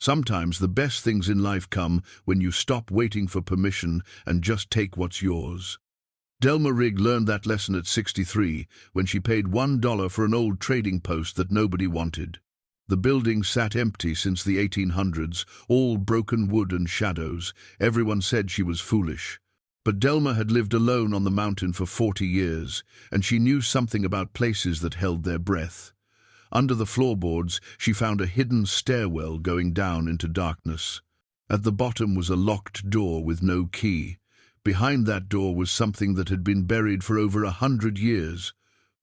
Sometimes the best things in life come when you stop waiting for permission and just take what's yours. Delma Rigg learned that lesson at 63 when she paid $1 for an old trading post that nobody wanted. The building sat empty since the 1800s, all broken wood and shadows. Everyone said she was foolish. But Delma had lived alone on the mountain for 40 years, and she knew something about places that held their breath. Under the floorboards, she found a hidden stairwell going down into darkness. At the bottom was a locked door with no key. Behind that door was something that had been buried for over 100 years.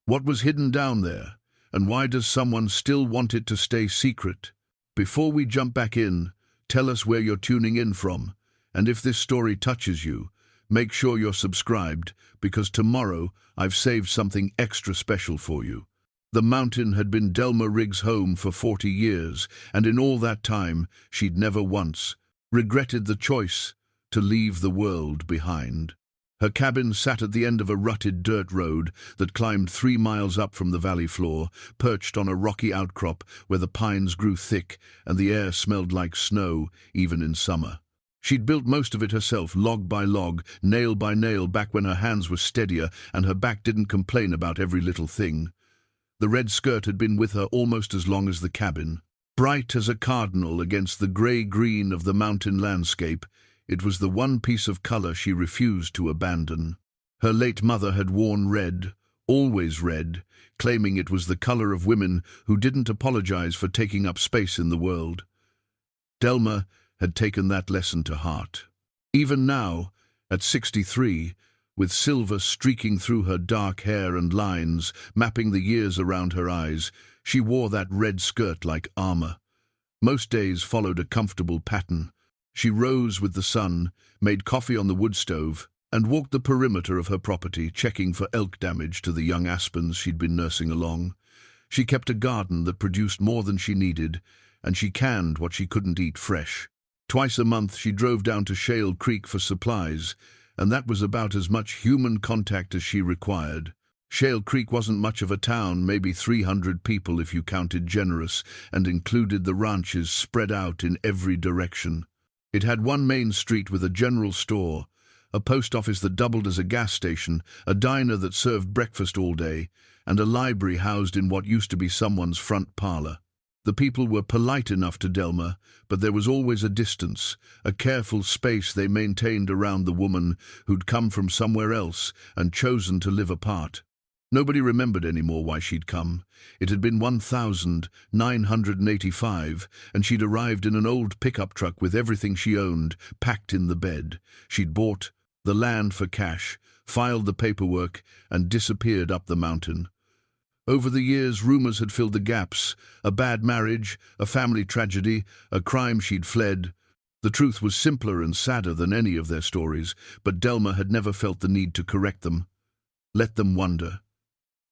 What was hidden down there? And why does someone still want it to stay secret? Before we jump back in, tell us where you're tuning in from. And if this story touches you, make sure you're subscribed, because tomorrow I've saved something extra special for you. The mountain had been Delma Rigg's home for 40 years, and in all that time, she'd never once regretted the choice to leave the world behind. Her cabin sat at the end of a rutted dirt road that climbed 3 miles up from the valley floor, perched on a rocky outcrop where the pines grew thick and the air smelled like snow, even in summer. She'd built most of it herself, log by log, nail by nail, back when her hands were steadier and her back didn't complain about every little thing. The red skirt had been with her almost as long as the cabin. Bright as a cardinal against the grey-green of the mountain landscape, it was the one piece of colour she refused to abandon. Her late mother had worn red, always red, claiming it was the colour of women who didn't apologise for taking up space in the world. Delma had taken that lesson to heart. Even now, at 63, with silver streaking through her dark hair and lines mapping the years around her eyes, she wore that red skirt like armour. Most days followed a comfortable pattern. She rose with the sun, made coffee on the wood stove, and walked the perimeter of her property, checking for elk damage to the young aspens she'd been nursing along. She kept a garden that produced more than she needed, and she canned what she couldn't eat fresh. Twice a month she drove down to Shale Creek for supplies, and that was about as much human contact as she required. Shale Creek wasn't much of a town, maybe 300 people if you counted generous and included the ranches spread out in every direction. It had one main street with a general store, a post office that doubled as a gas station, a diner that served breakfast all day, and a library housed in what used to be someone's front parlour. The people were polite enough to Delma, but there was always a distance, a careful space they maintained around the woman who'd come from somewhere else and chosen to live apart. Nobody remembered anymore why she'd come. It had been 1985, and she'd arrived in an old pickup truck with everything she owned packed in the bed. She'd bought the land for cash, filed the paperwork, and disappeared up the mountain. Over the years, rumors had filled the gaps: a bad marriage, a family tragedy, a crime she'd fled. The truth was simpler and sadder than any of their stories, but Delma had never felt the need to correct them. Let them wonder.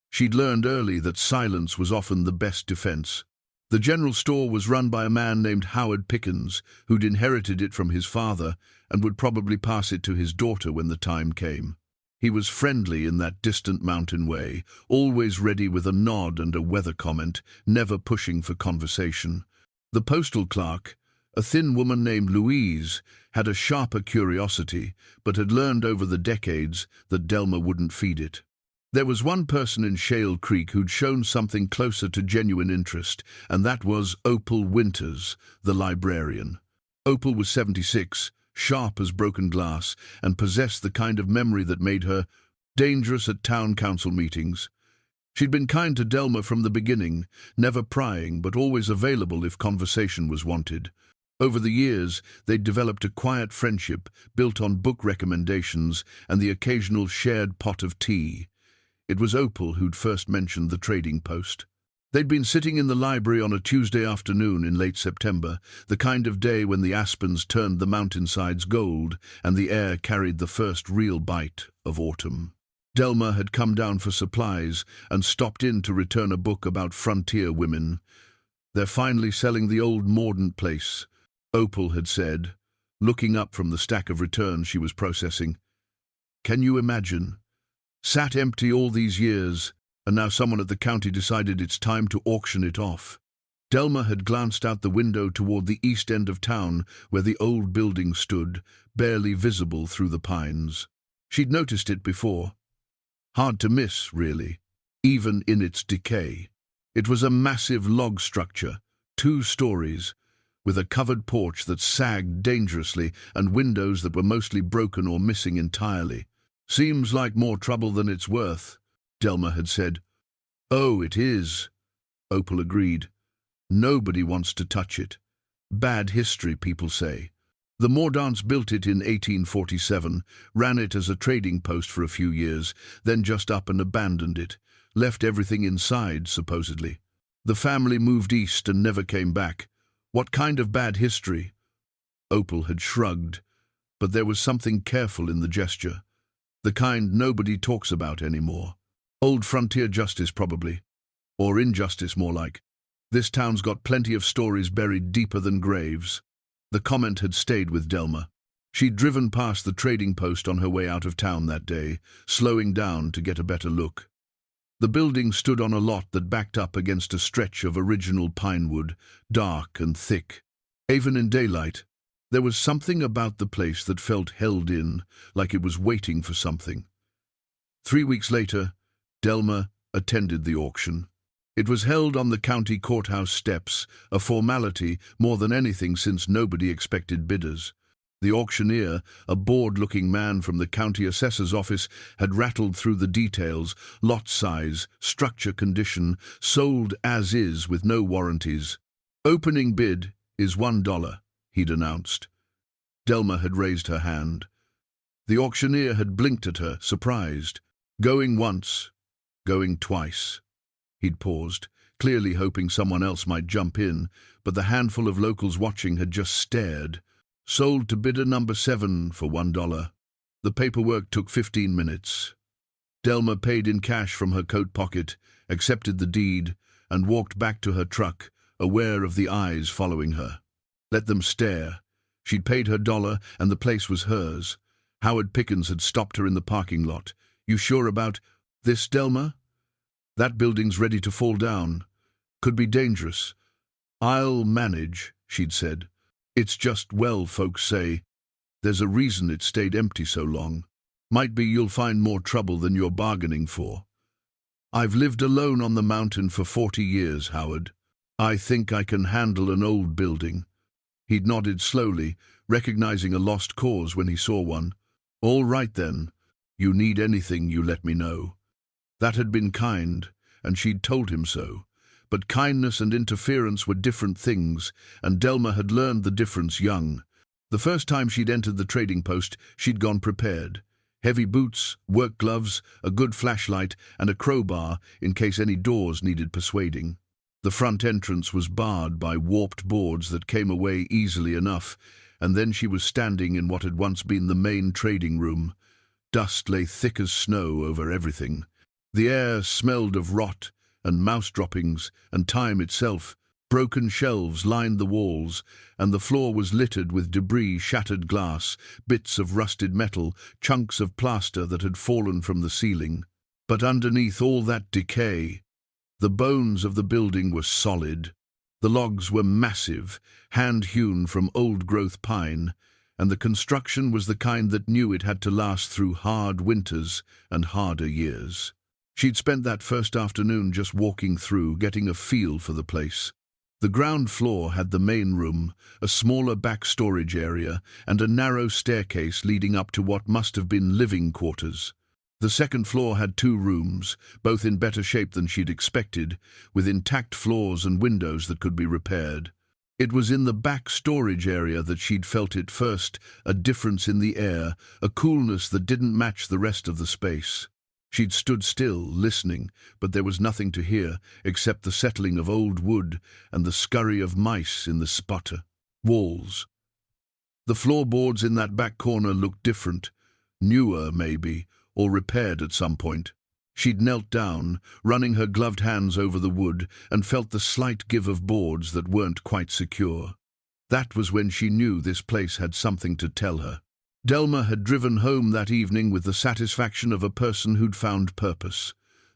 She'd learned early that silence was often the best defense. The general store was run by a man named Howard Pickens, who'd inherited it from his father and would probably pass it to his daughter when the time came. He was friendly in that distant mountain way, always ready with a nod and a weather comment, never pushing for conversation. The postal clerk, a thin woman named Louise, had a sharper curiosity, but had learned over the decades that Delma wouldn't feed it. There was one person in Shale Creek who'd shown something closer to genuine interest, and that was Opal Winters, the librarian. Opal was 76, sharp as broken glass, and possessed the kind of memory that made her dangerous at town council meetings. She'd been kind to Delma from the beginning, never prying, but always available if conversation was wanted. Over the years, they'd developed a quiet friendship built on book recommendations and the occasional shared pot of tea. It was Opal who'd first mentioned the trading post. They'd been sitting in the library on a Tuesday afternoon in late September, the kind of day when the aspens turned the mountainsides gold and the air carried the first real bite of autumn. Delma had come down for supplies and stopped in to return a book about frontier women. "They're finally selling the old Mordaunt place," Opal had said, looking up from the stack of returns she was processing. "Can you imagine? Sat empty all these years, and now someone at the county decided it's time to auction it off." Delma had glanced out the window toward the east end of town where the old building stood, barely visible through the pines. She'd noticed it before. Hard to miss, really, even in its decay. It was a massive log structure, 2 stories, with a covered porch that sagged dangerously and windows that were mostly broken or missing entirely. "Seems like more trouble than it's worth," Delma had said. "Oh, it is," Opal agreed. "Nobody wants to touch it. Bad history, people say. The Mordaunt's built it in 1847, ran it as a trading post for a few years, then just up and abandoned it, left everything inside, supposedly. The family moved east and never came back. What kind of bad history?" Opal had shrugged, but there was something careful in the gesture. The kind nobody talks about anymore. Old frontier justice, probably. Or injustice, more like. This town's got plenty of stories buried deeper than graves. The comment had stayed with Delma. She'd driven past the trading post on her way out of town that day, slowing down to get a better look. The building stood on a lot that backed up against a stretch of original pinewood, dark and thick. Even in daylight, there was something about the place that felt held in, like it was waiting for something. 3 weeks later, Delma attended the auction. It was held on the county courthouse steps, a formality more than anything since nobody expected bidders. The auctioneer, a bored-looking man from the county assessor's office, had rattled through the details: lot size, structure condition, sold as is with no warranties. "Opening bid is $1, he'd announced. Delma had raised her hand. The auctioneer had blinked at her, surprised. Going once, going twice. He'd paused, clearly hoping someone else might jump in, but the handful of locals watching had just stared. "Sold to bidder number 7 for $1. The paperwork took 15 minutes. Delma paid in cash from her coat pocket, accepted the deed, and walked back to her truck, aware of the eyes following her. Let them stare. She'd paid her $1, and the place was hers. Howard Pickens had stopped her in the parking lot. "You sure about this, Delma? That building's ready to fall down. Could be dangerous." "I'll manage," she'd said. "It's just, well, folks say, there's a reason it stayed empty so long. Might be you'll find more trouble than you're bargaining for." "I've lived alone on the mountain for 40 years, Howard. I think I can handle an old building." He'd nodded slowly, recognizing a lost cause when he saw one. "All right then. You need anything, you let me know." That had been kind, and she'd told him so. But kindness and interference were different things, and Delma had learned the difference young. The first time she'd entered the trading post, she'd gone prepared. Heavy boots, work gloves, a good flashlight, and a crowbar in case any doors needed persuading. The front entrance was barred by warped boards that came away easily enough, and then she was standing in what had once been the main trading room. Dust lay thick as snow over everything. The air smelled of rot and mouse droppings and time itself. Broken shelves lined the walls, and the floor was littered with debris, shattered glass, bits of rusted metal, chunks of plaster that had fallen from the ceiling. But underneath all that decay, the bones of the building were solid. The logs were massive, hand-hewn from old-growth pine, and the construction was the kind that knew it had to last through hard winters and harder years. She'd spent that first afternoon just walking through, getting a feel for the place. The ground floor had the main room, a smaller back storage area, and a narrow staircase leading up to what must have been living quarters. The second floor had 2 rooms, both in better shape than she'd expected, with intact floors and windows that could be repaired. It was in the back storage area that she'd felt it first, a difference in the air, a coolness that didn't match the rest of the space. She'd stood still, listening, but there was nothing to hear except the settling of old wood and the scurry of mice in the sputter. Walls. The floorboards in that back corner looked different, newer maybe, or repaired at some point. She'd knelt down, running her gloved hands over the wood, and felt the slight give of boards that weren't quite secure. That was when she knew this place had something to tell her. Delma had driven home that evening with the satisfaction of a person who'd found purpose.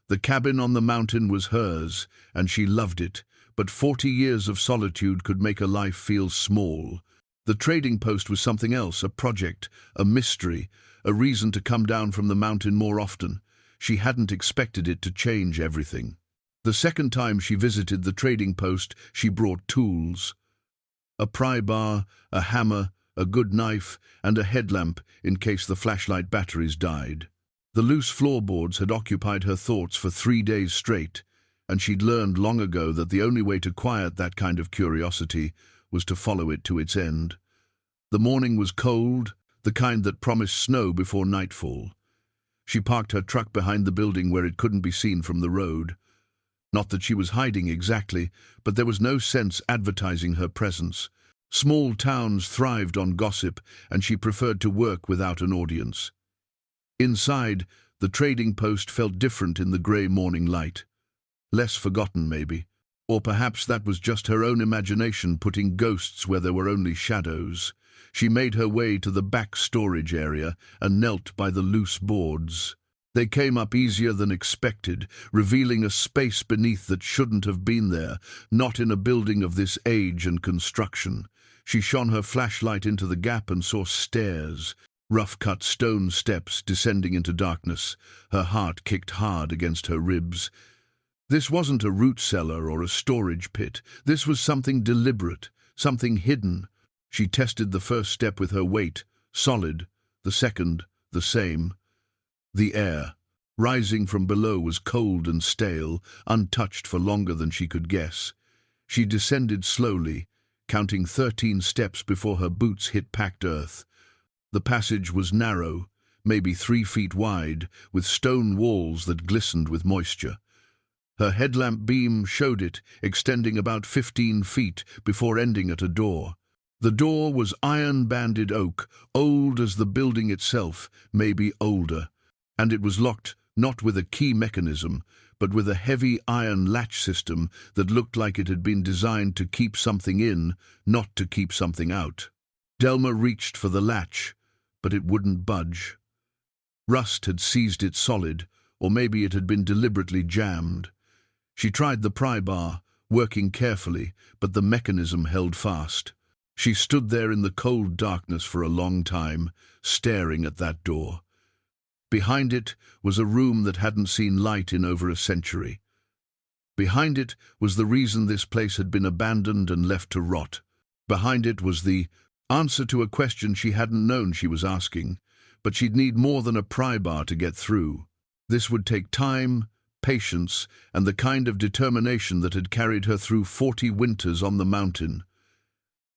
The cabin on the mountain was hers, and she loved it, but 40 years of solitude could make a life feel small. The trading post was something else, a project, a mystery, a reason to come down from the mountain more often. She hadn't expected it to change everything. The second time she visited the trading post, she brought tools. A pry bar, a hammer, a good knife, and a headlamp in case the flashlight batteries died. The loose floorboards had occupied her thoughts for 3 days straight, and she'd learned long ago that the only way to quiet that kind of curiosity was to follow it to its end. The morning was cold, the kind that promised snow before nightfall. She parked her truck behind the building where it couldn't be seen from the road. Not that she was hiding exactly, but there was no sense advertising her presence. Small towns thrived on gossip, and she preferred to work without an audience. Inside, the trading post felt different in the grey morning light. Less forgotten, maybe. Or perhaps that was just her own imagination putting ghosts where there were only shadows. She made her way to the back storage area and knelt by the loose boards. They came up easier than expected, revealing a space beneath that shouldn't have been there, not in a building of this age and construction. She shone her flashlight into the gap and saw stairs, rough-cut stone steps descending into darkness. Her heart kicked hard against her ribs. This wasn't a root cellar or a storage pit. This was something deliberate, something hidden. She tested the first step with her weight, solid, the second, the same. The air, rising from below, was cold and stale, untouched for longer than she could guess. She descended slowly, counting 13 steps before her boots hit packed earth. The passage was narrow, maybe 3 feet wide, with stone walls that glistened with moisture. Her headlamp beam showed it, extending about 15 feet before ending at a door. The door was iron-banded oak, old as the building itself, maybe older, and it was locked not with a key mechanism, but with a heavy iron latch system that looked like it had been designed to keep something in, not to keep something out. Delma reached for the latch, but it wouldn't budge. Rust had seized it solid, or maybe it had been deliberately jammed. She tried the pry bar, working carefully, but the mechanism held fast. She stood there in the cold darkness for a long time, staring at that door. Behind it was a room that hadn't seen light in over a century. Behind it was the reason this place had been abandoned and left to rot. Behind it was the answer to a question she hadn't known she was asking, but she'd need more than a pry bar to get through. This would take time, patience, and the kind of determination that had carried her through 40 winters on the mountain.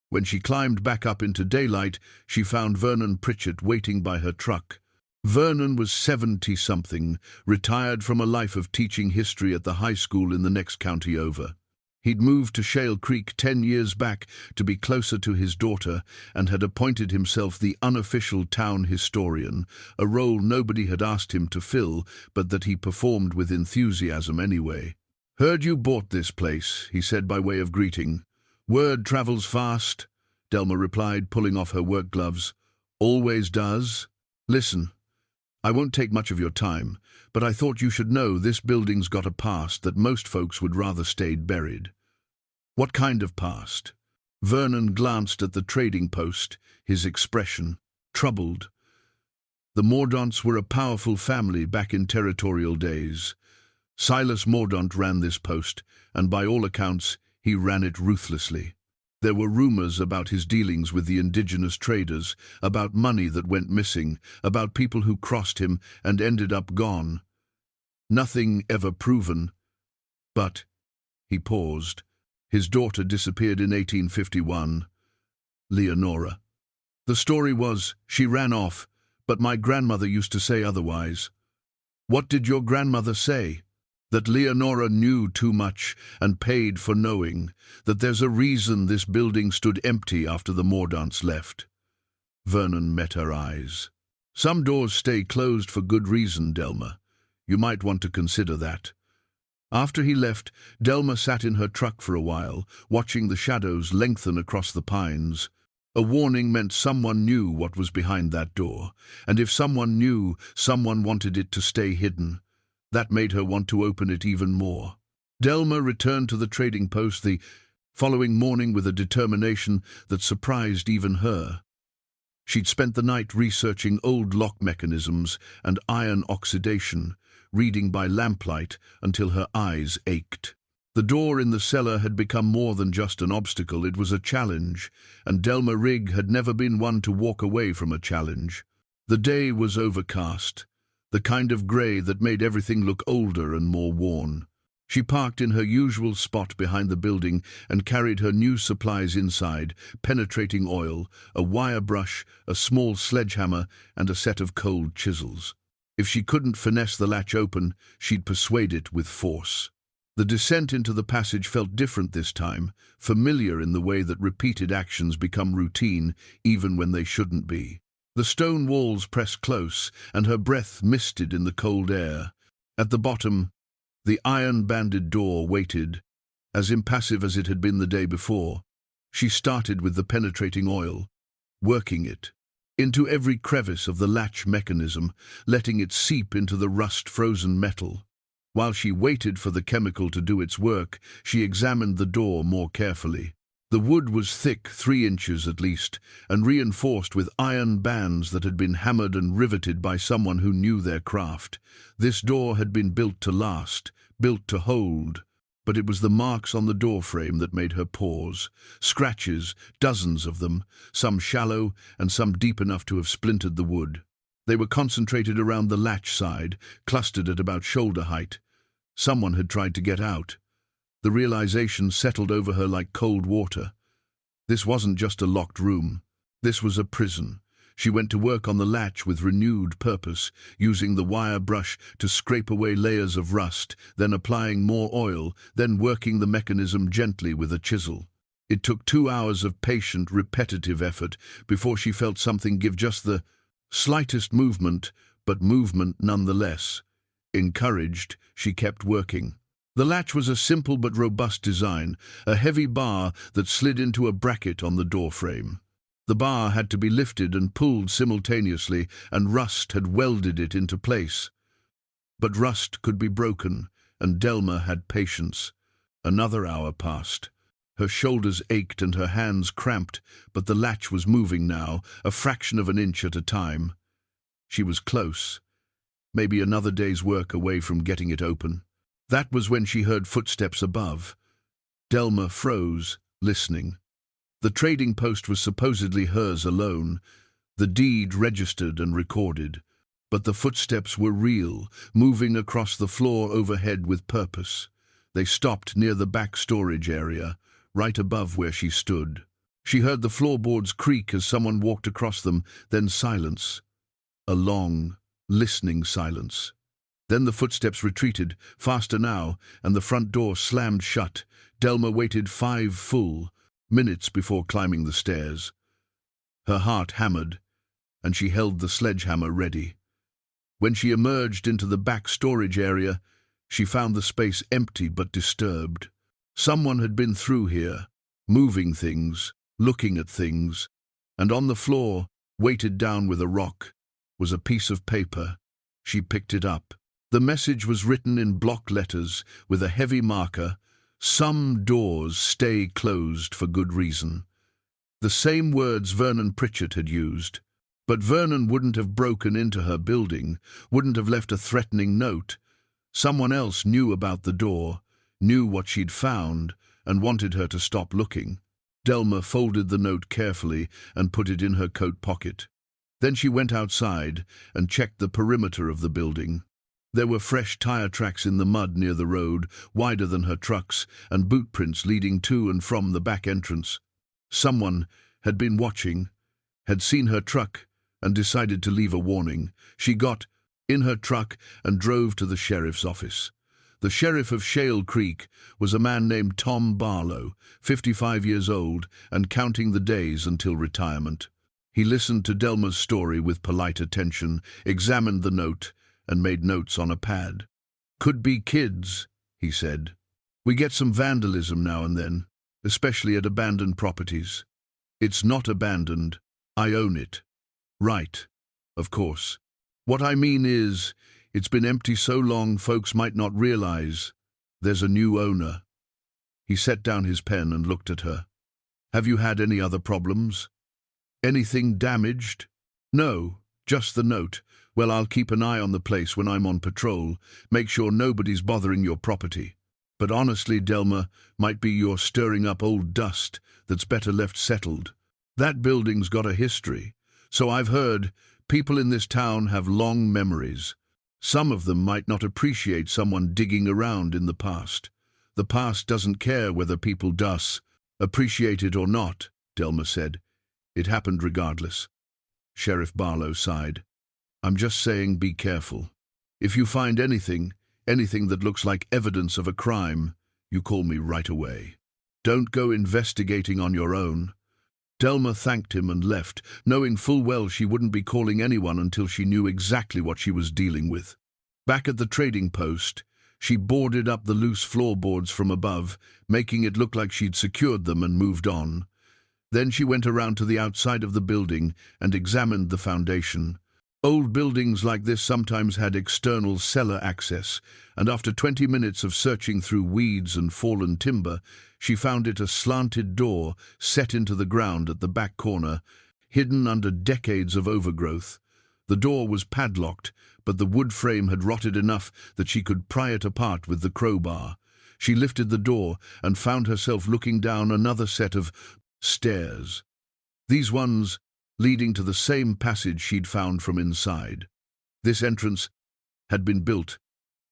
When she climbed back up into daylight, she found Vernon Pritchett waiting by her truck. Vernon was 70-something, retired from a life of teaching history at the high school in the next county over. He'd moved to Shale Creek 10 years back to be closer to his daughter and had appointed himself the unofficial town historian, a role nobody had asked him to fill, but that he performed with enthusiasm anyway. "Heard you bought this place," he said by way of greeting. "Word travels fast," Delma replied, pulling off her work gloves. "Always does. Listen, I won't take much of your time, but I thought you should know this building's got a past that most folks would rather stayed buried." "What kind of past?" Vernon glanced at the trading post, his expression troubled. The Mordaunts were a powerful family back in territorial days. Silas Mordaunt ran this post, and by all accounts, he ran it ruthlessly. There were rumors about his dealings with the indigenous traders, about money that went missing, about people who crossed him and ended up gone. Nothing ever proven. But, he paused, his daughter disappeared in 1851. Leonora. The story was, she ran off, but my grandmother used to say otherwise. What did your grandmother say? That Leonora knew too much and paid for knowing, that there's a reason this building stood empty after the Mordaunts left. Vernon met her eyes. "Some doors stay closed for good reason, Delma. You might want to consider that." After he left, Delma sat in her truck for a while, watching the shadows lengthen across the pines. A warning meant someone knew what was behind that door, and if someone knew, someone wanted it to stay hidden. That made her want to open it even more. Delma returned to the trading post the following morning with a determination that surprised even her. She'd spent the night researching old lock mechanisms and iron oxidation, reading by lamplight until her eyes ached. The door in the cellar had become more than just an obstacle, it was a challenge, and Delma Rigg had never been one to walk away from a challenge. The day was overcast, the kind of grey that made everything look older and more worn. She parked in her usual spot behind the building and carried her new supplies inside: penetrating oil, a wire brush, a small sledgehammer, and a set of cold chisels. If she couldn't finesse the latch open, she'd persuade it with force. The descent into the passage felt different this time, familiar in the way that repeated actions become routine even when they shouldn't be. The stone walls pressed close, and her breath misted in the cold air. At the bottom, the iron-banded door waited, as impassive as it had been the day before. She started with the penetrating oil, working it into every crevice of the latch mechanism, letting it seep into the rust-frozen metal. While she waited for the chemical to do its work, she examined the door more carefully. The wood was thick, 3 inches at least, and reinforced with iron bands that had been hammered and riveted by someone who knew their craft. This door had been built to last, built to hold, but it was the marks on the doorframe that made her pause. Scratches, dozens of them, some shallow and some deep enough to have splintered the wood. They were concentrated around the latch side, clustered at about shoulder height. Someone had tried to get out. The realization settled over her like cold water. This wasn't just a locked room. This was a prison. She went to work on the latch with renewed purpose, using the wire brush to scrape away layers of rust, then applying more oil, then working the mechanism gently with a chisel. It took 2 hours of patient, repetitive effort before she felt something give just the slightest movement, but movement nonetheless. Encouraged, she kept working. The latch was a simple but robust design, a heavy bar that slid into a bracket on the doorframe. The bar had to be lifted and pulled simultaneously, and rust had welded it into place. But rust could be broken, and Delma had patience. Another hour passed. Her shoulders ached and her hands cramped, but the latch was moving now, a fraction of an inch at a time. She was close, maybe another day's work away from getting it open. That was when she heard footsteps above. Delma froze, listening. The trading post was supposedly hers alone, the deed registered and recorded. But the footsteps were real, moving across the floor overhead with purpose. They stopped near the back storage area, right above where she stood. She heard the floorboards creak as someone walked across them, then silence. A long, listening silence. Then the footsteps retreated, faster now, and the front door slammed shut. Delma waited 5 full minutes before climbing the stairs. Her heart hammered, and she held the sledgehammer ready. When she emerged into the back storage area, she found the space empty but disturbed. Someone had been through here, moving things, looking at things, and on the floor, weighted down with a rock, was a piece of paper. She picked it up. The message was written in block letters with a heavy marker: "Some doors stay closed for good reason." The same words Vernon Pritchett had used. But Vernon wouldn't have broken into her building, wouldn't have left a threatening note. Someone else knew about the door, knew what she'd found, and wanted her to stop looking. Delma folded the note carefully and put it in her coat pocket. Then she went outside and checked the perimeter of the building. There were fresh tire tracks in the mud near the road, wider than her trucks, and boot prints leading to and from the back entrance. Someone had been watching, had seen her truck, and decided to leave a warning. She got in her truck and drove to the sheriff's office. The sheriff of Shale Creek was a man named Tom Barlow, 55 years old, and counting the days until retirement. He listened to Delma's story with polite attention, examined the note, and made notes on a pad. "Could be kids," he said. "We get some vandalism now and then, especially at abandoned properties." "It's not abandoned. I own it." "Right, of course. What I mean is, it's been empty so long folks might not realize." There's a new owner. He set down his pen and looked at her. Have you had any other problems? Anything damaged? No, just the note. Well, I'll keep an eye on the place when I'm on patrol. Make sure nobody's bothering your property. But honestly, Delma, might be you're stirring up old dust that's better left settled. That building's got a history. So I've heard. People in this town have long memories. Some of them might not appreciate someone digging around in the past. The past doesn't care whether people appreciate it or not, Delma said. It happened regardless. Sheriff Barlow sighed. I'm just saying, be careful. If you find anything that looks like evidence of a crime, you call me right away. Don't go investigating on your own. Delma thanked him and left, knowing full well she wouldn't be calling anyone until she knew exactly what she was dealing with. Back at the trading post, she boarded up the loose floorboards from above, making it look like she'd secured them and moved on. Then she went around to the outside of the building and examined the foundation. Old buildings like this sometimes had external cellar access, and after 20 minutes of searching through weeds and fallen timber, she found it a slanted door set into the ground at the back corner, hidden under decades of overgrowth. The door was padlocked, but the wood frame had rotted enough that she could pry it apart with the crowbar. She lifted the door and found herself looking down another set of stairs. These ones leading to the same passage she'd found from inside. This entrance had been built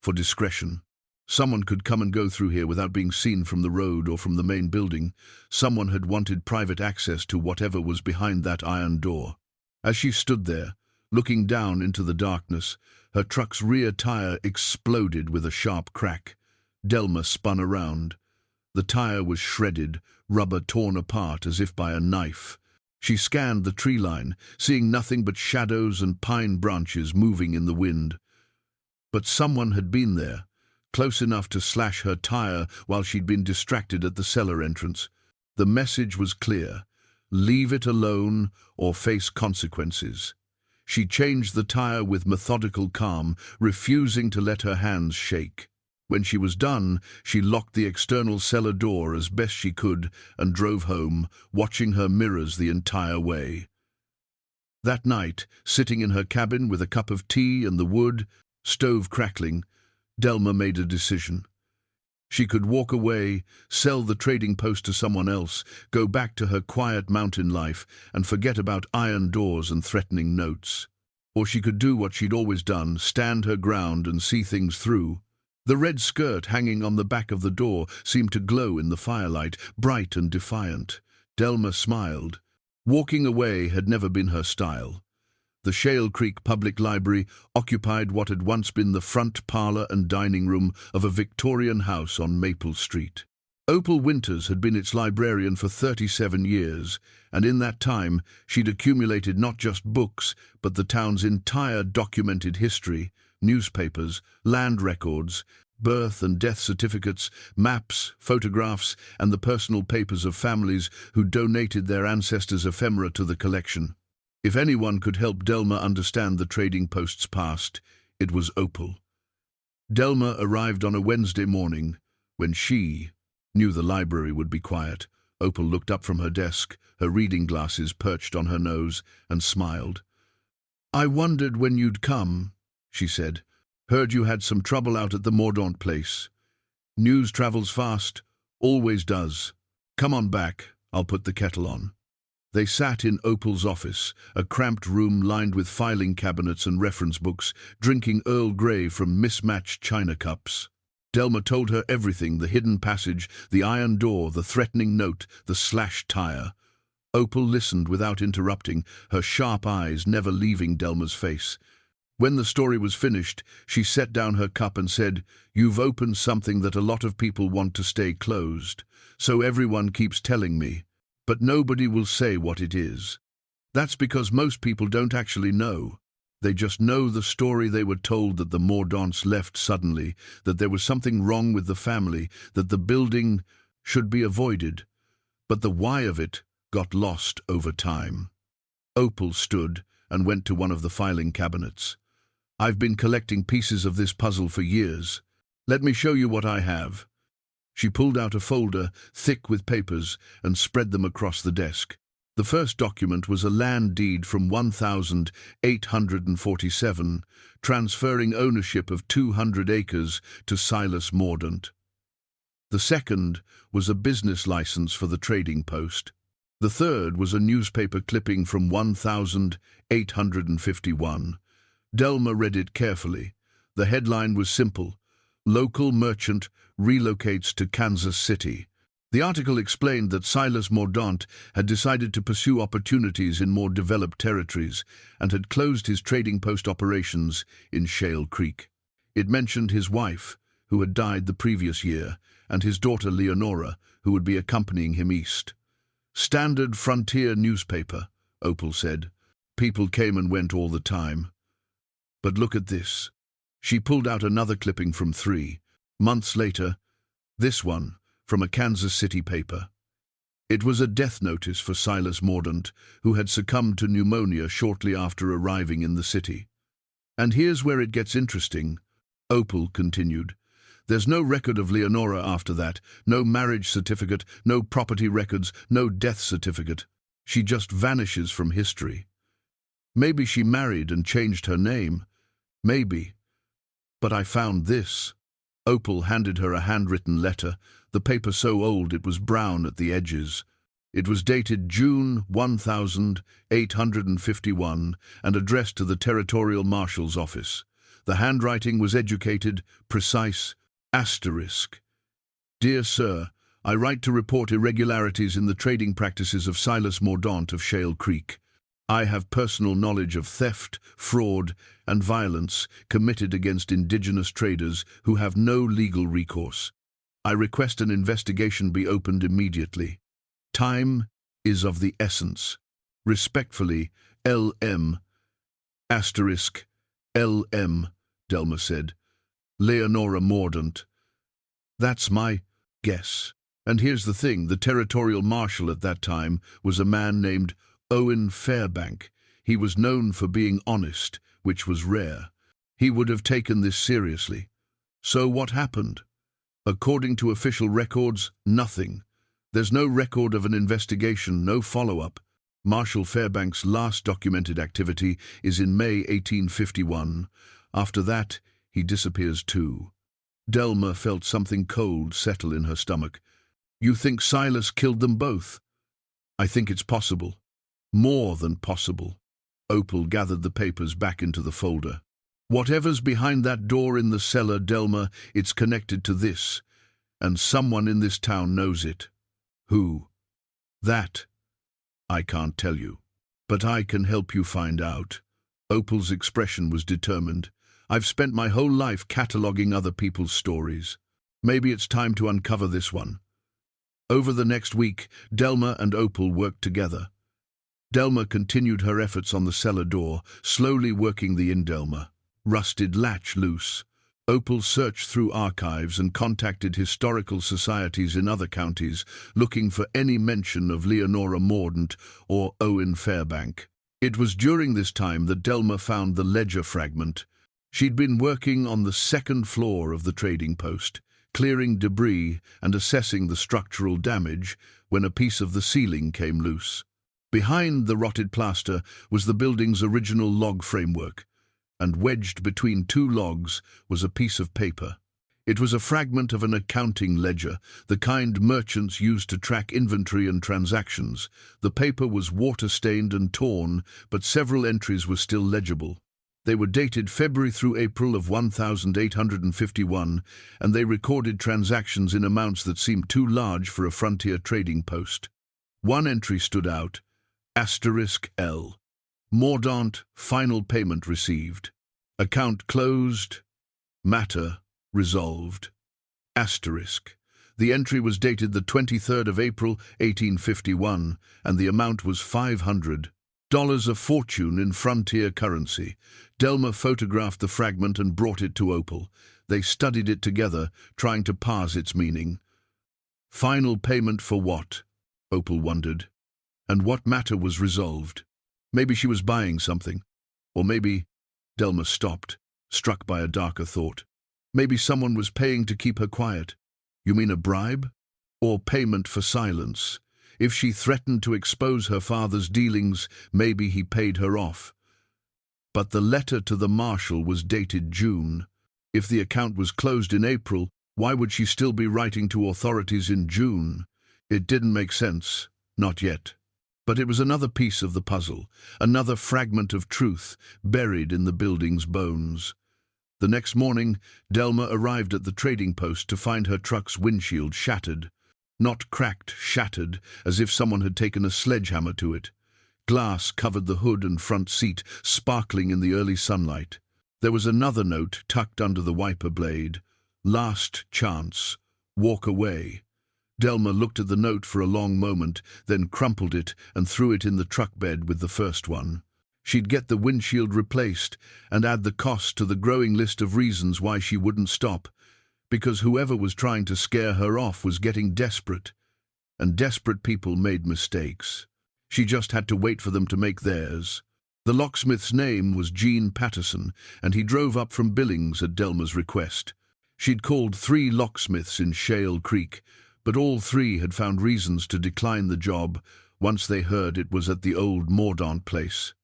for discretion. Someone could come and go through here without being seen from the road or from the main building. Someone had wanted private access to whatever was behind that iron door. As she stood there, looking down into the darkness, her truck's rear tire exploded with a sharp crack. Delma spun around. The tire was shredded, rubber torn apart as if by a knife. She scanned the tree line, seeing nothing but shadows and pine branches moving in the wind. But someone had been there, close enough to slash her tire while she'd been distracted at the cellar entrance. The message was clear: leave it alone or face consequences. She changed the tire with methodical calm, refusing to let her hands shake. When she was done, she locked the external cellar door as best she could and drove home, watching her mirrors the entire way. That night, sitting in her cabin with a cup of tea and the wood stove crackling, Delma made a decision. She could walk away, sell the trading post to someone else, go back to her quiet mountain life, and forget about iron doors and threatening notes. Or she could do what she'd always done, stand her ground and see things through. The red skirt hanging on the back of the door seemed to glow in the firelight, bright and defiant. Delma smiled. Walking away had never been her style. The Shale Creek Public Library occupied what had once been the front parlor and dining room of a Victorian house on Maple Street. Opal Winters had been its librarian for 37 years, and in that time she'd accumulated not just books, but the town's entire documented history, newspapers, land records, birth and death certificates, maps, photographs, and the personal papers of families who donated their ancestors' ephemera to the collection. If anyone could help Delma understand the trading post's past, it was Opal. Delma arrived on a Wednesday morning. When she knew the library would be quiet, Opal looked up from her desk, her reading glasses perched on her nose, and smiled. "I wondered when you'd come," she said. "Heard you had some trouble out at the Mordaunt place. News travels fast, always does. Come on back, I'll put the kettle on." They sat in Opal's office, a cramped room lined with filing cabinets and reference books, drinking Earl Grey from mismatched china cups. Delma told her everything: the hidden passage, the iron door, the threatening note, the slashed tire. Opal listened without interrupting, her sharp eyes never leaving Delma's face. When the story was finished, she set down her cup and said, "You've opened something that a lot of people want to stay closed, so everyone keeps telling me. But nobody will say what it is. That's because most people don't actually know. They just know the story they were told, that the Mordaunts left suddenly, that there was something wrong with the family, that the building should be avoided. But the why of it got lost over time." Opal stood and went to one of the filing cabinets. "I've been collecting pieces of this puzzle for years. Let me show you what I have. She pulled out a folder, thick with papers, and spread them across the desk. The first document was a land deed from 1847, transferring ownership of 200 acres to Silas Mordaunt. The second was a business license for the trading post. The third was a newspaper clipping from 1851. Delma read it carefully. The headline was simple: "Local merchant relocates to Kansas City." The article explained that Silas Mordaunt had decided to pursue opportunities in more developed territories and had closed his trading post operations in Shale Creek. It mentioned his wife, who had died the previous year, and his daughter Leonora, who would be accompanying him east. "Standard frontier newspaper," Opal said. "People came and went all the time. But look at this." She pulled out another clipping from 3 months later, this one from a Kansas City paper. It was a death notice for Silas Mordaunt, who had succumbed to pneumonia shortly after arriving in the city. "And here's where it gets interesting," Opal continued. "There's no record of Leonora after that, no marriage certificate, no property records, no death certificate. She just vanishes from history. Maybe she married and changed her name. Maybe. But I found this." Opal handed her a handwritten letter, the paper so old it was brown at the edges. It was dated June 1851 and addressed to the Territorial Marshal's office. The handwriting was educated, precise, asterisk. "Dear Sir, I write to report irregularities in the trading practices of Silas Mordaunt of Shale Creek. I have personal knowledge of theft, fraud, and violence committed against indigenous traders who have no legal recourse. I request an investigation be opened immediately. Time is of the essence. Respectfully, L.M. Asterisk, L.M., Delma said. "Leonora Mordaunt." "That's my guess. And here's the thing, the territorial marshal at that time was a man named Owen Fairbank. He was known for being honest, which was rare. He would have taken this seriously. So what happened? According to official records, nothing. There's no record of an investigation, no follow-up. Marshal Fairbank's last documented activity is in May 1851. After that, he disappears too." Delma felt something cold settle in her stomach. "You think Silas killed them both?" "I think it's possible. More than possible." Opal gathered the papers back into the folder. "Whatever's behind that door in the cellar, Delma, it's connected to this, and someone in this town knows it. Who? That I can't tell you, but I can help you find out." Opal's expression was determined. "I've spent my whole life cataloging other people's stories. Maybe it's time to uncover this one." Over the next week, Delma and Opal worked together. Delma continued her efforts on the cellar door, slowly working the indelma. Rusted latch loose. Opal searched through archives and contacted historical societies in other counties, looking for any mention of Leonora Mordaunt or Owen Fairbank. It was during this time that Delma found the ledger fragment. She'd been working on the second floor of the trading post, clearing debris and assessing the structural damage, when a piece of the ceiling came loose. Behind the rotted plaster was the building's original log framework, and wedged between 2 logs was a piece of paper. It was a fragment of an accounting ledger, the kind merchants used to track inventory and transactions. The paper was water-stained and torn, but several entries were still legible. They were dated February through April of 1851, and they recorded transactions in amounts that seemed too large for a frontier trading post. One entry stood out, asterisk L. Mordaunt, final payment received. Account closed. Matter resolved. Asterisk. The entry was dated the 23rd of April, 1851, and the amount was $500. A fortune in frontier currency. Delma photographed the fragment and brought it to Opal. They studied it together, trying to parse its meaning. Final payment for what? Opal wondered. And what matter was resolved? Maybe she was buying something. Or maybe... Delma stopped, struck by a darker thought. Maybe someone was paying to keep her quiet. You mean a bribe? Or payment for silence? If she threatened to expose her father's dealings, maybe he paid her off. But the letter to the marshal was dated June. If the account was closed in April, why would she still be writing to authorities in June? It didn't make sense. Not yet. But it was another piece of the puzzle, another fragment of truth buried in the building's bones. The next morning, Delma arrived at the trading post to find her truck's windshield shattered. Not cracked, shattered, as if someone had taken a sledgehammer to it. Glass covered the hood and front seat, sparkling in the early sunlight. There was another note tucked under the wiper blade. Last chance. Walk away. Delma looked at the note for a long moment, then crumpled it and threw it in the truck bed with the first one. She'd get the windshield replaced and add the cost to the growing list of reasons why she wouldn't stop, because whoever was trying to scare her off was getting desperate, and desperate people made mistakes. She just had to wait for them to make theirs. The locksmith's name was Gene Patterson, and he drove up from Billings at Delma's request. She'd called 3 locksmiths in Shale Creek, but all 3 had found reasons to decline the job once they heard it was at the old Mordaunt place.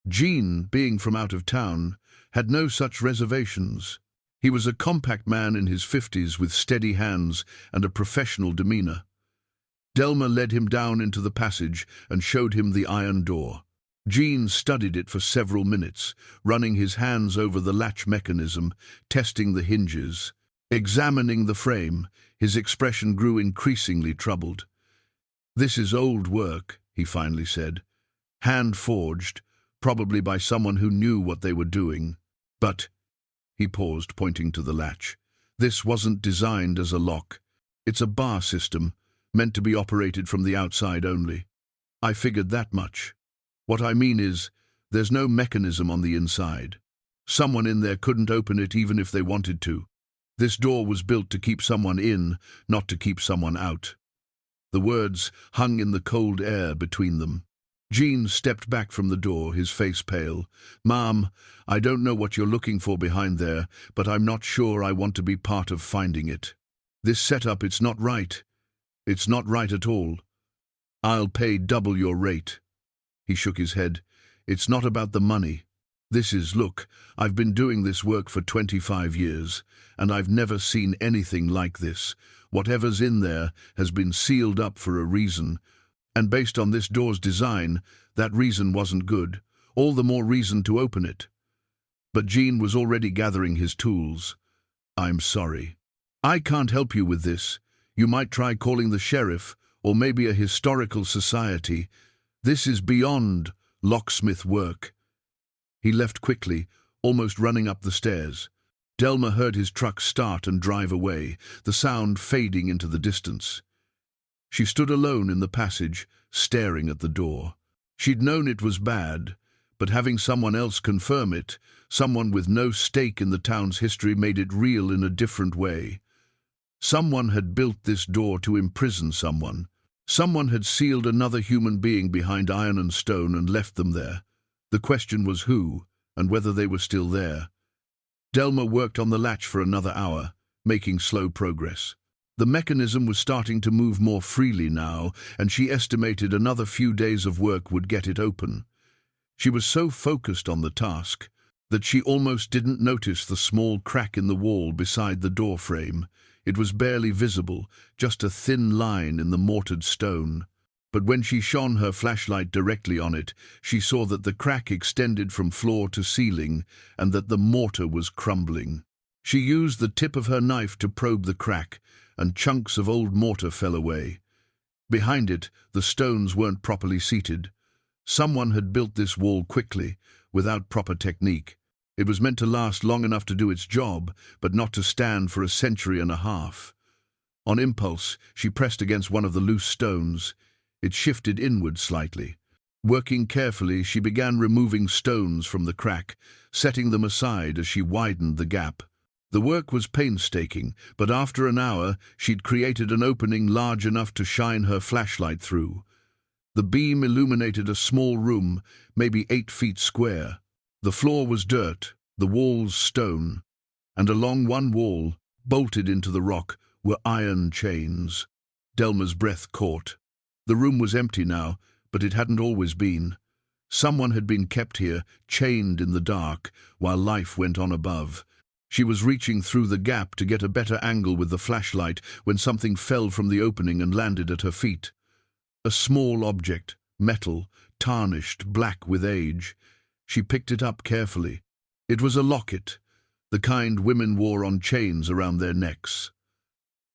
Gene, being from out of town, had no such reservations. He was a compact man in his 50s with steady hands and a professional demeanor. Delma led him down into the passage and showed him the iron door. Gene studied it for several minutes, running his hands over the latch mechanism, testing the hinges. Examining the frame, his expression grew increasingly troubled. "This is old work," he finally said. "Hand-forged, probably by someone who knew what they were doing. But," he paused, pointing to the latch, "this wasn't designed as a lock. It's a bar system, meant to be operated from the outside only. I figured that much. What I mean is, there's no mechanism on the inside. Someone in there couldn't open it even if they wanted to. This door was built to keep someone in, not to keep someone out." The words hung in the cold air between them. Gene stepped back from the door, his face pale. "Ma'am, I don't know what you're looking for behind there, but I'm not sure I want to be part of finding it. This setup, it's not right. It's not right at all. I'll pay double your rate." He shook his head. "It's not about the money. Look, I've been doing this work for 25 years, and I've never seen anything like this. Whatever's in there has been sealed up for a reason, and based on this door's design, that reason wasn't good. All the more reason to open it." But Gene was already gathering his tools. "I'm sorry. I can't help you with this. You might try calling the sheriff, or maybe a historical society. This is beyond locksmith work." He left quickly, almost running up the stairs. Delma heard his truck start and drive away, the sound fading into the distance. She stood alone in the passage, staring at the door. She'd known it was bad, but having someone else confirm it, someone with no stake in the town's history, made it real in a different way. Someone had built this door to imprison someone. Someone had sealed another human being behind iron and stone and left them there. The question was who, and whether they were still there. Delma worked on the latch for another hour, making slow progress. The mechanism was starting to move more freely now, and she estimated another few days of work would get it open. She was so focused on the task that she almost didn't notice the small crack in the wall beside the door frame. It was barely visible, just a thin line in the mortared stone. But when she shone her flashlight directly on it, she saw that the crack extended from floor to ceiling and that the mortar was crumbling. She used the tip of her knife to probe the crack, and chunks of old mortar fell away. Behind it, the stones weren't properly seated. Someone had built this wall quickly, without proper technique. It was meant to last long enough to do its job, but not to stand for a century and a half. On impulse, she pressed against one of the loose stones. It shifted inward slightly. Working carefully, she began removing stones from the crack, setting them aside as she widened the gap. The work was painstaking, but after an hour, she'd created an opening large enough to shine her flashlight through. The beam illuminated a small room, maybe 8 feet square. The floor was dirt, the walls stone. and along one wall, bolted into the rock, were iron chains. Delma's breath caught. The room was empty now, but it hadn't always been. Someone had been kept here, chained in the dark, while life went on above. She was reaching through the gap to get a better angle with the flashlight when something fell from the opening and landed at her feet. A small object, metal, tarnished, black with age. She picked it up carefully. It was a locket, the kind women wore on chains around their necks.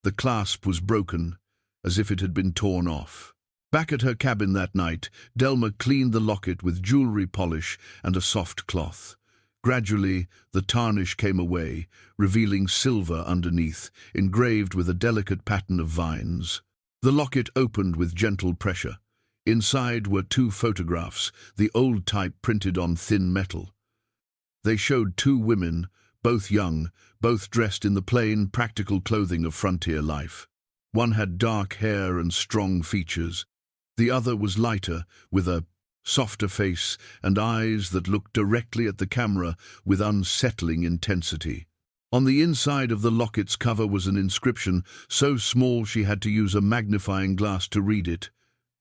The clasp was broken, as if it had been torn off. Back at her cabin that night, Delma cleaned the locket with jewelry polish and a soft cloth. Gradually, the tarnish came away, revealing silver underneath, engraved with a delicate pattern of vines. The locket opened with gentle pressure. Inside were 2 photographs, the old type printed on thin metal. They showed 2 women, both young, both dressed in the plain, practical clothing of frontier life. One had dark hair and strong features. The other was lighter, with a softer face and eyes that looked directly at the camera with unsettling intensity. On the inside of the locket's cover was an inscription so small she had to use a magnifying glass to read it.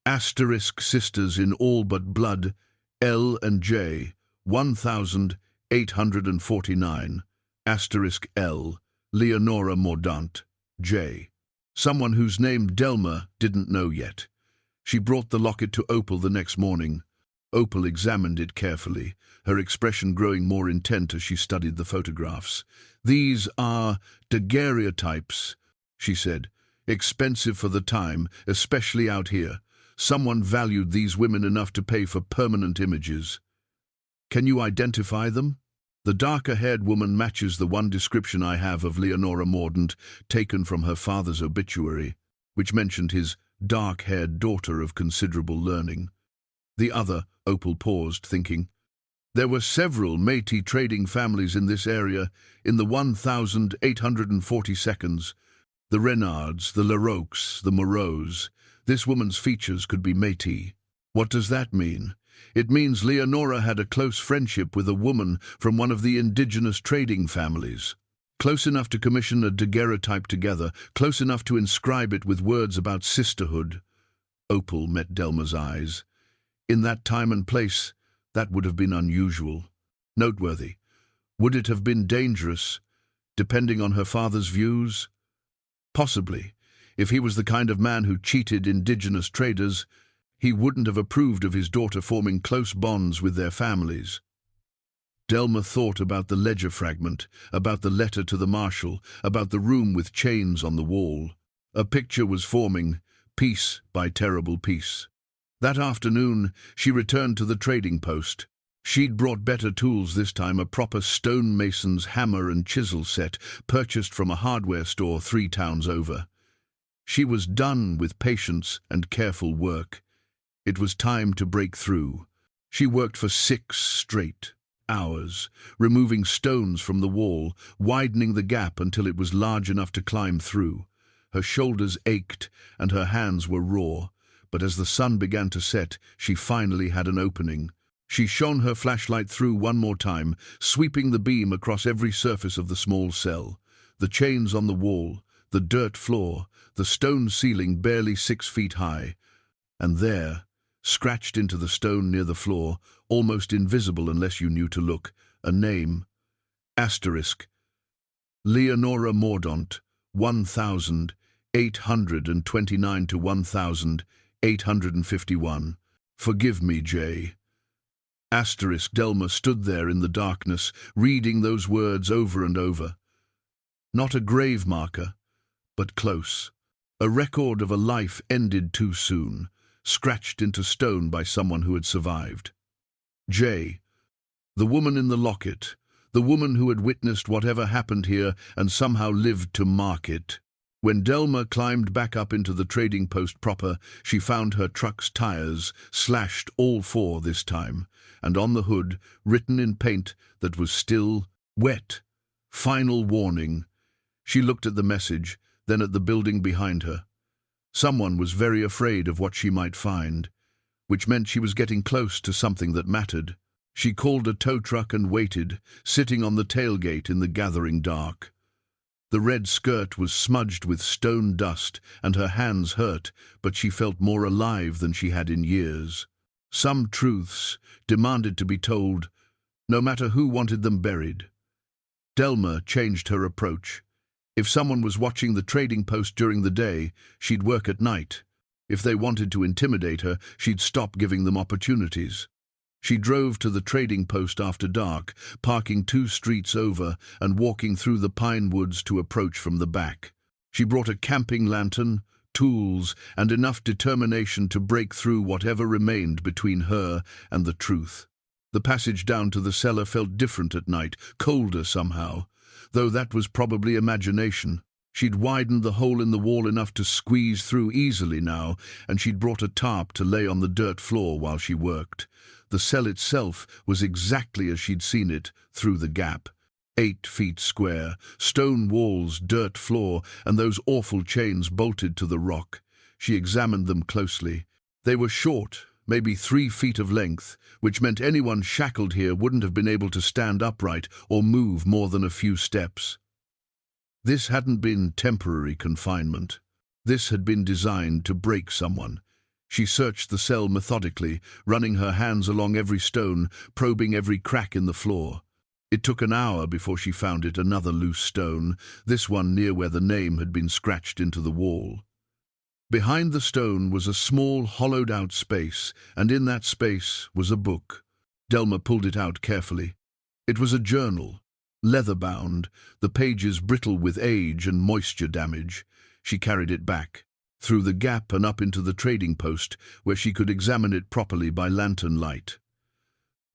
Asterisk sisters in all but blood, L and J, 1849. Asterisk L, Leonora Mordaunt, J. Someone whose name Delma didn't know yet. She brought the locket to Opal the next morning. Opal examined it carefully, her expression growing more intent as she studied the photographs. "These are daguerreotypes," she said. "Expensive for the time, especially out here. Someone valued these women enough to pay for permanent images." "Can you identify them?" "The darker-haired woman matches the one description I have of Leonora Mordaunt, taken from her father's obituary, which mentioned his dark-haired daughter of considerable learning. The other," Opal paused, thinking. "There were several Métis trading families in this area in the 1842. The Renards, the Larocques, the Moreaus. This woman's features could be Métis." "What does that mean?" "It means Leonora had a close friendship with a woman from one of the indigenous trading families. Close enough to commission a daguerreotype together, close enough to inscribe it with words about sisterhood." Opal met Delma's eyes. In that time and place, that would have been unusual. Noteworthy. Would it have been dangerous, depending on her father's views? Possibly. If he was the kind of man who cheated indigenous traders, he wouldn't have approved of his daughter forming close bonds with their families. Delma thought about the ledger fragment, about the letter to the marshal, about the room with chains on the wall. A picture was forming, piece by terrible piece. That afternoon, she returned to the trading post. She'd brought better tools this time, a proper stonemason's hammer and chisel set, purchased from a hardware store 3 towns over. She was done with patience and careful work. It was time to break through. She worked for 6 straight hours, removing stones from the wall, widening the gap until it was large enough to climb through. Her shoulders ached and her hands were raw, but as the sun began to set, she finally had an opening. She shone her flashlight through one more time, sweeping the beam across every surface of the small cell. The chains on the wall, the dirt floor, the stone ceiling barely 6 feet high. And there, scratched into the stone near the floor, almost invisible unless you knew to look, a name. Asterisk. Leonora Mordaunt, 1829 to 1851. Forgive me, J. Asterisk. Delma stood there in the darkness, reading those words over and over. Not a grave marker, but close. A record of a life ended too soon, scratched into stone by someone who had survived. J. The woman in the locket, the woman who had witnessed whatever happened here and somehow lived to mark it. When Delma climbed back up into the trading post proper, she found her truck's tires, slashed all 4 this time, and on the hood, written in paint that was still wet, "Final warning." She looked at the message, then at the building behind her. Someone was very afraid of what she might find, which meant she was getting close to something that mattered. She called a tow truck and waited, sitting on the tailgate in the gathering dark. The red skirt was smudged with stone dust, and her hands hurt, but she felt more alive than she had in years. Some truths demanded to be told, no matter who wanted them buried. Delma changed her approach. If someone was watching the trading post during the day, she'd work at night. If they wanted to intimidate her, she'd stop giving them opportunities. She drove to the trading post after dark, parking 2 streets over and walking through the pine woods to approach from the back. She brought a camping lantern, tools, and enough determination to break through whatever remained between her and the truth. The passage down to the cellar felt different at night, colder somehow, though that was probably imagination. She'd widened the hole in the wall enough to squeeze through easily now, and she'd brought a tarp to lay on the dirt floor while she worked. The cell itself was exactly as she'd seen it through the gap. 8 feet square, stone walls, dirt floor, and those awful chains bolted to the rock. She examined them closely. They were short, maybe 3 feet of length, which meant anyone shackled here wouldn't have been able to stand upright or move more than a few steps. This hadn't been temporary confinement. This had been designed to break someone. She searched the cell methodically, running her hands along every stone, probing every crack in the floor. It took an hour before she found another loose stone, this one near where the name had been scratched into the wall. Behind the stone was a small, hollowed-out space, and in that space was a book. Delma pulled it out carefully. It was a journal, leather-bound, the pages brittle with age and moisture damage. She carried it back, through the gap and up into the trading post, where she could examine it properly by lantern light.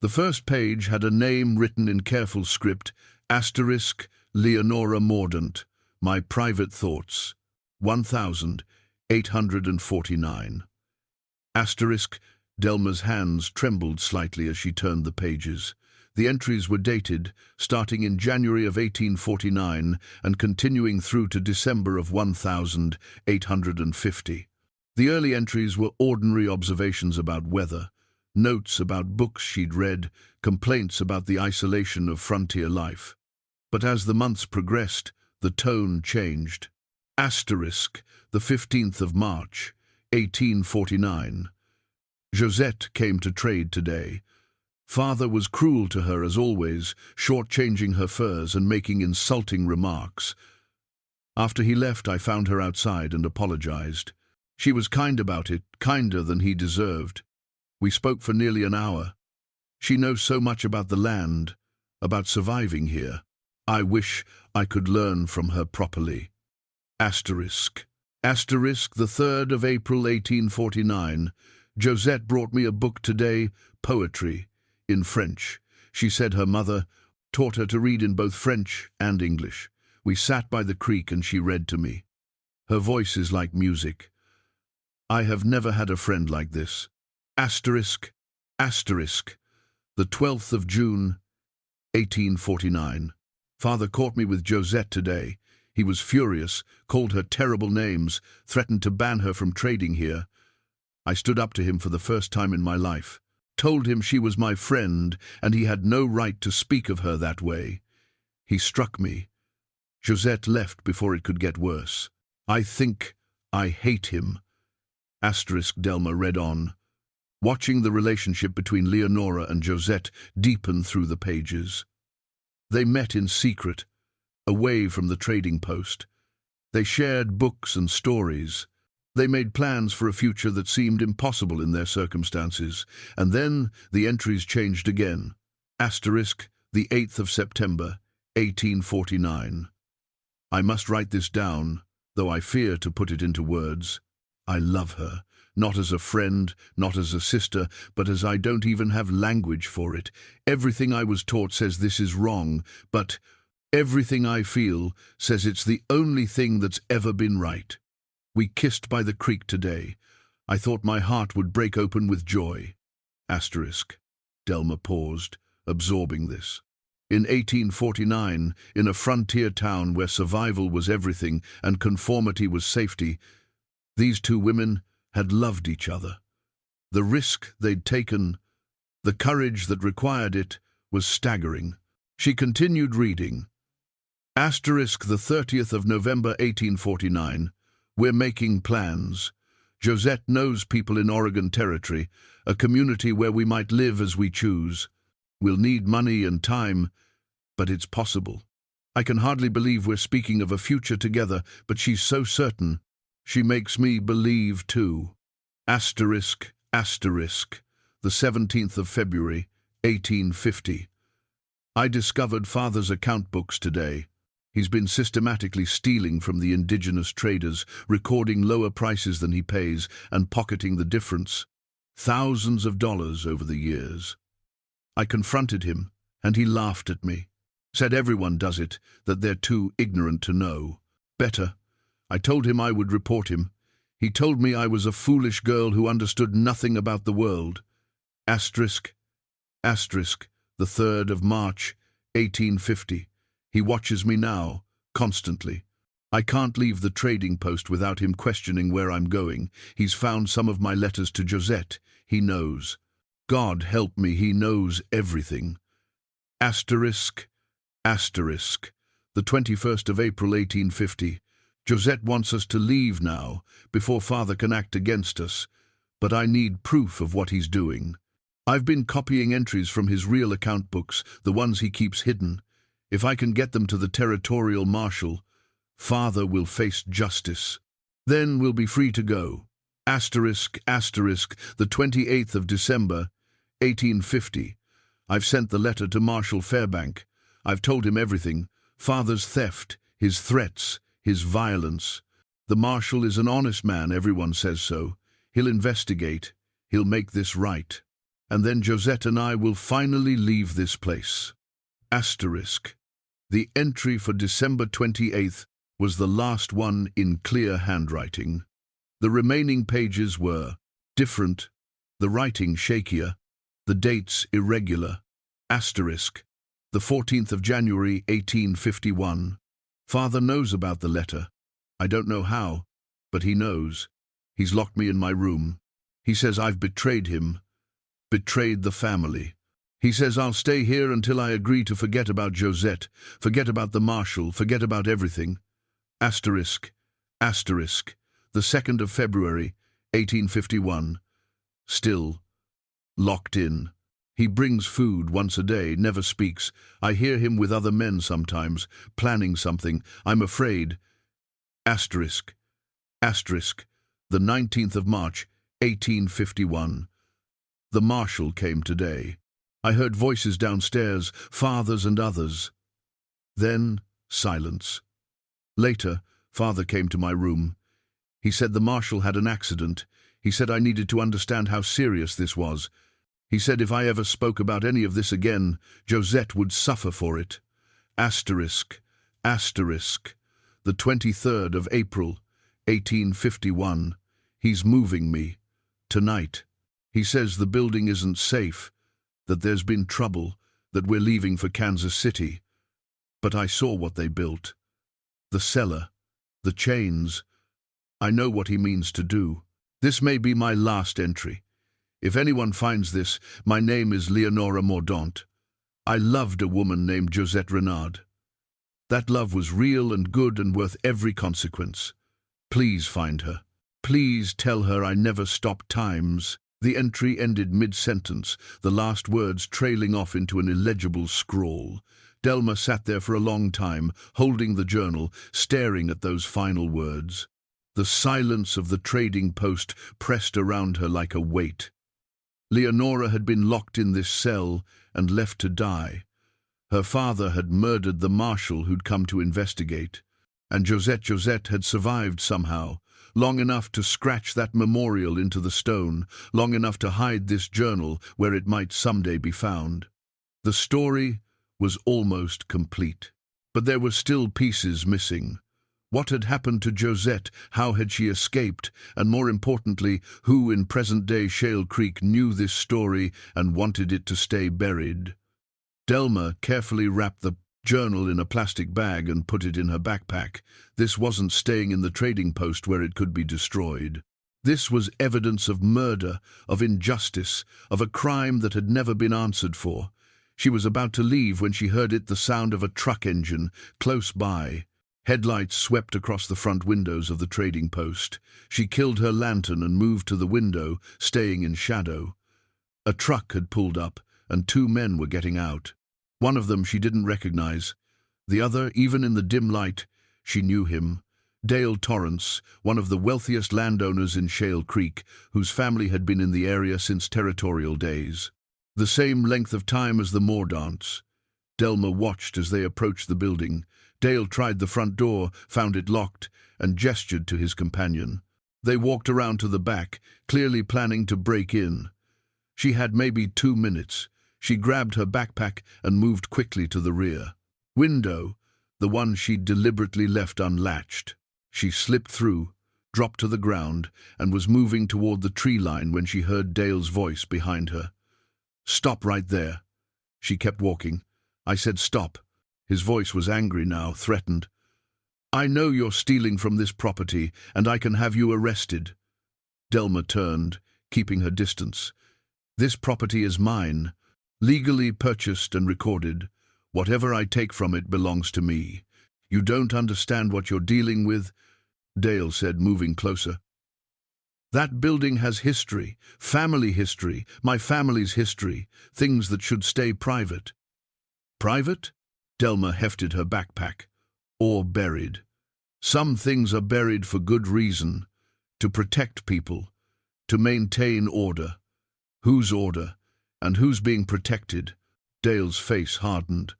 The first page had a name written in careful script, * Leonora Mordaunt, My Private Thoughts, 1849. * Delma's hands trembled slightly as she turned the pages. The entries were dated, starting in January of 1849 and continuing through to December of 1850. The early entries were ordinary observations about weather, notes about books she'd read, complaints about the isolation of frontier life. But as the months progressed, the tone changed. * The 15th of March, 1849. Josette came to trade today. Father was cruel to her as always, shortchanging her furs and making insulting remarks. After he left, I found her outside and apologized. She was kind about it, kinder than he deserved. We spoke for nearly an hour. She knows so much about the land, about surviving here. I wish I could learn from her properly. * The 3rd of April, 1849. Josette brought me a book today, poetry, in French. She said her mother taught her to read in both French and English. We sat by the creek and she read to me. Her voice is like music. I have never had a friend like this. * The 12th of June, 1849. Father caught me with Josette today. He was furious, called her terrible names, threatened to ban her from trading here. I stood up to him for the first time in my life, told him she was my friend and he had no right to speak of her that way. He struck me. Josette left before it could get worse. I think I hate him. * Delma read on, watching the relationship between Leonora and Josette deepen through the pages. They met in secret, away from the trading post. They shared books and stories. They made plans for a future that seemed impossible in their circumstances. And then the entries changed again. * The 8th of September, 1849. I must write this down, though I fear to put it into words. I love her, not as a friend, not as a sister, but as I don't even have language for it. Everything I was taught says this is wrong, but everything I feel says it's the only thing that's ever been right. We kissed by the creek today. I thought my heart would break open with joy. * Delma paused, absorbing this. In 1849, in a frontier town where survival was everything and conformity was safety, these two women had loved each other. The risk they'd taken The courage that required it was staggering. She continued reading. Asterisk the 30th of November 1849. We're making plans. Josette knows people in Oregon Territory, a community where we might live as we choose. We'll need money and time, but it's possible. I can hardly believe we're speaking of a future together, but she's so certain. She makes me believe too. Asterisk, asterisk. The 17th of February, 1850. I discovered Father's account books today. He's been systematically stealing from the indigenous traders, recording lower prices than he pays and pocketing the difference. Thousands of dollars over the years. I confronted him, and he laughed at me. Said everyone does it, that they're too ignorant to know. Better. I told him I would report him. He told me I was a foolish girl who understood nothing about the world. Asterisk, asterisk, the 3rd of March, 1850. He watches me now, constantly. I can't leave the trading post without him questioning where I'm going. He's found some of my letters to Josette. He knows. God help me, he knows everything. Asterisk, asterisk, the 21st of April, 1850. Josette wants us to leave now, before Father can act against us. But I need proof of what he's doing. I've been copying entries from his real account books, the ones he keeps hidden. If I can get them to the territorial marshal, Father will face justice. Then we'll be free to go. Asterisk, asterisk, the 28th of December, 1850. I've sent the letter to Marshal Fairbank. I've told him everything. Father's theft, his threats, his violence. The marshal is an honest man, everyone says so. He'll investigate. He'll make this right. And then Josette and I will finally leave this place. Asterisk. The entry for December 28th was the last one in clear handwriting. The remaining pages were different, the writing shakier, the dates irregular. Asterisk. The 14th of January, 1851. Father knows about the letter. I don't know how, but he knows. He's locked me in my room. He says I've betrayed him, betrayed the family. He says I'll stay here until I agree to forget about Josette, forget about the marshal, forget about everything. Asterisk, asterisk, the 2nd of February, 1851. Still, locked in. He brings food once a day, never speaks. I hear him with other men sometimes, planning something. I'm afraid. Asterisk, asterisk, the 19th of March, 1851. The marshal came today. I heard voices downstairs, Father's and others. Then, silence. Later, Father came to my room. He said the marshal had an accident. He said I needed to understand how serious this was. He said if I ever spoke about any of this again, Josette would suffer for it. Asterisk, asterisk, the 23rd of April, 1851. He's moving me. Tonight. He says the building isn't safe, that there's been trouble, that we're leaving for Kansas City. But I saw what they built. The cellar, the chains. I know what he means to do. This may be my last entry. If anyone finds this, my name is Leonora Mordaunt. I loved a woman named Josette Renard. That love was real and good and worth every consequence. Please find her. Please tell her I never stopped times. The entry ended mid-sentence, the last words trailing off into an illegible scrawl. Delma sat there for a long time, holding the journal, staring at those final words. The silence of the trading post pressed around her like a weight. Leonora had been locked in this cell and left to die. Her father had murdered the marshal who'd come to investigate. And Josette had survived somehow, long enough to scratch that memorial into the stone, long enough to hide this journal where it might someday be found. The story was almost complete. But there were still pieces missing. What had happened to Josette? How had she escaped? And more importantly, who in present-day Shale Creek knew this story and wanted it to stay buried? Delma carefully wrapped the journal in a plastic bag and put it in her backpack. This wasn't staying in the trading post where it could be destroyed. This was evidence of murder, of injustice, of a crime that had never been answered for. She was about to leave when she heard the sound of a truck engine close by. Headlights swept across the front windows of the trading post. She killed her lantern and moved to the window, staying in shadow. A truck had pulled up, and two men were getting out. One of them she didn't recognize. The other, even in the dim light, she knew him. Dale Torrance, one of the wealthiest landowners in Shale Creek, whose family had been in the area since territorial days. The same length of time as the Mordants. Delma watched as they approached the building. Dale tried the front door, found it locked, and gestured to his companion. They walked around to the back, clearly planning to break in. She had maybe 2 minutes. She grabbed her backpack and moved quickly to the rear window, the one she'd deliberately left unlatched. She slipped through, dropped to the ground, and was moving toward the tree line when she heard Dale's voice behind her. "Stop right there." She kept walking. "I said stop." His voice was angry now, threatened. "I know you're stealing from this property, and I can have you arrested." Delma turned, keeping her distance. "This property is mine, legally purchased and recorded. Whatever I take from it belongs to me. You don't understand what you're dealing with," Dale said, moving closer. "That building has history, family history, my family's history, things that should stay private." "Private?" Delma hefted her backpack. "Or buried. Some things are buried for good reason, to protect people, to maintain order." "Whose order? And who's being protected?" Dale's face hardened.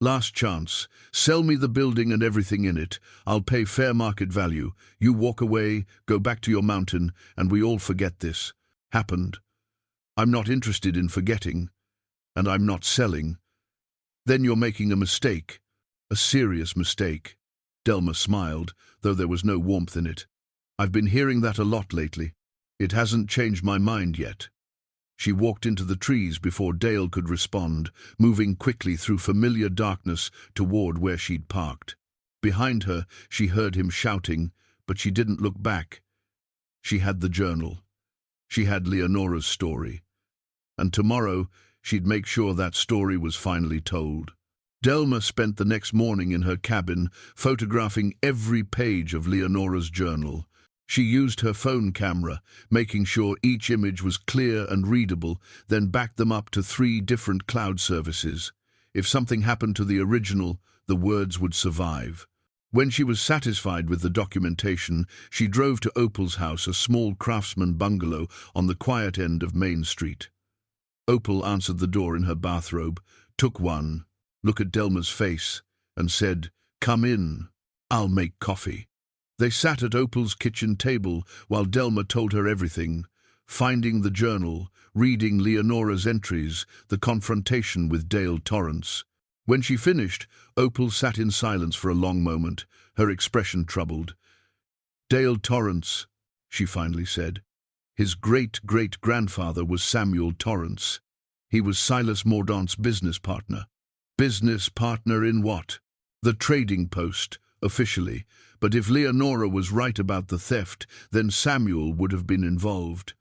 "Last chance. Sell me the building and everything in it. I'll pay fair market value. You walk away, go back to your mountain, and we all forget this happened. I'm not interested in forgetting, and I'm not selling." "Then you're making a mistake. A serious mistake." Delma smiled, though there was no warmth in it. "I've been hearing that a lot lately. It hasn't changed my mind yet." She walked into the trees before Dale could respond, moving quickly through familiar darkness toward where she'd parked. Behind her, she heard him shouting, but she didn't look back. She had the journal. She had Leonora's story. And tomorrow, she'd make sure that story was finally told. Delma spent the next morning in her cabin, photographing every page of Leonora's journal. She used her phone camera, making sure each image was clear and readable, then backed them up to 3 different cloud services. If something happened to the original, the words would survive. When she was satisfied with the documentation, she drove to Opal's house, a small craftsman bungalow on the quiet end of Main Street. Opal answered the door in her bathrobe, took one, looked at Delma's face, and said, "Come in. I'll make coffee." They sat at Opal's kitchen table while Delma told her everything, finding the journal, reading Leonora's entries, the confrontation with Dale Torrance. When she finished, Opal sat in silence for a long moment, her expression troubled. "Dale Torrance," she finally said. "His great-great-grandfather was Samuel Torrance. He was Silas Mordaunt's business partner." "Business partner in what?" "The trading post, officially. But if Leonora was right about the theft, then Samuel would have been involved."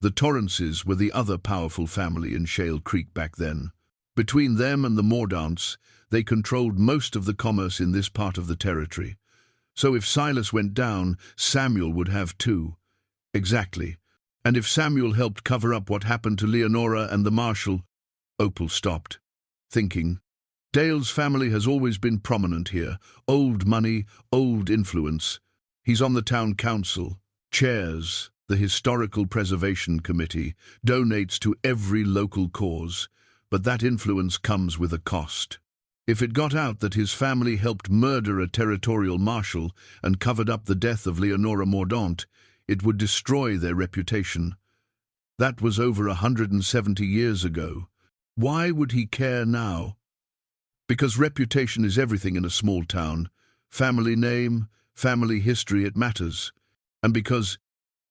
The Torrances were the other powerful family in Shale Creek back then. Between them and the Mordaunts, they controlled most of the commerce in this part of the territory. So if Silas went down, Samuel would have too. Exactly. And if Samuel helped cover up what happened to Leonora and the marshal... Opal stopped, thinking. Dale's family has always been prominent here. Old money, old influence. He's on the town council, chairs the Historical Preservation Committee, donates to every local cause. But that influence comes with a cost. If it got out that his family helped murder a territorial marshal and covered up the death of Leonora Mordaunt, it would destroy their reputation. That was over 170 years ago. Why would he care now? Because reputation is everything in a small town. Family name, family history, it matters. And because,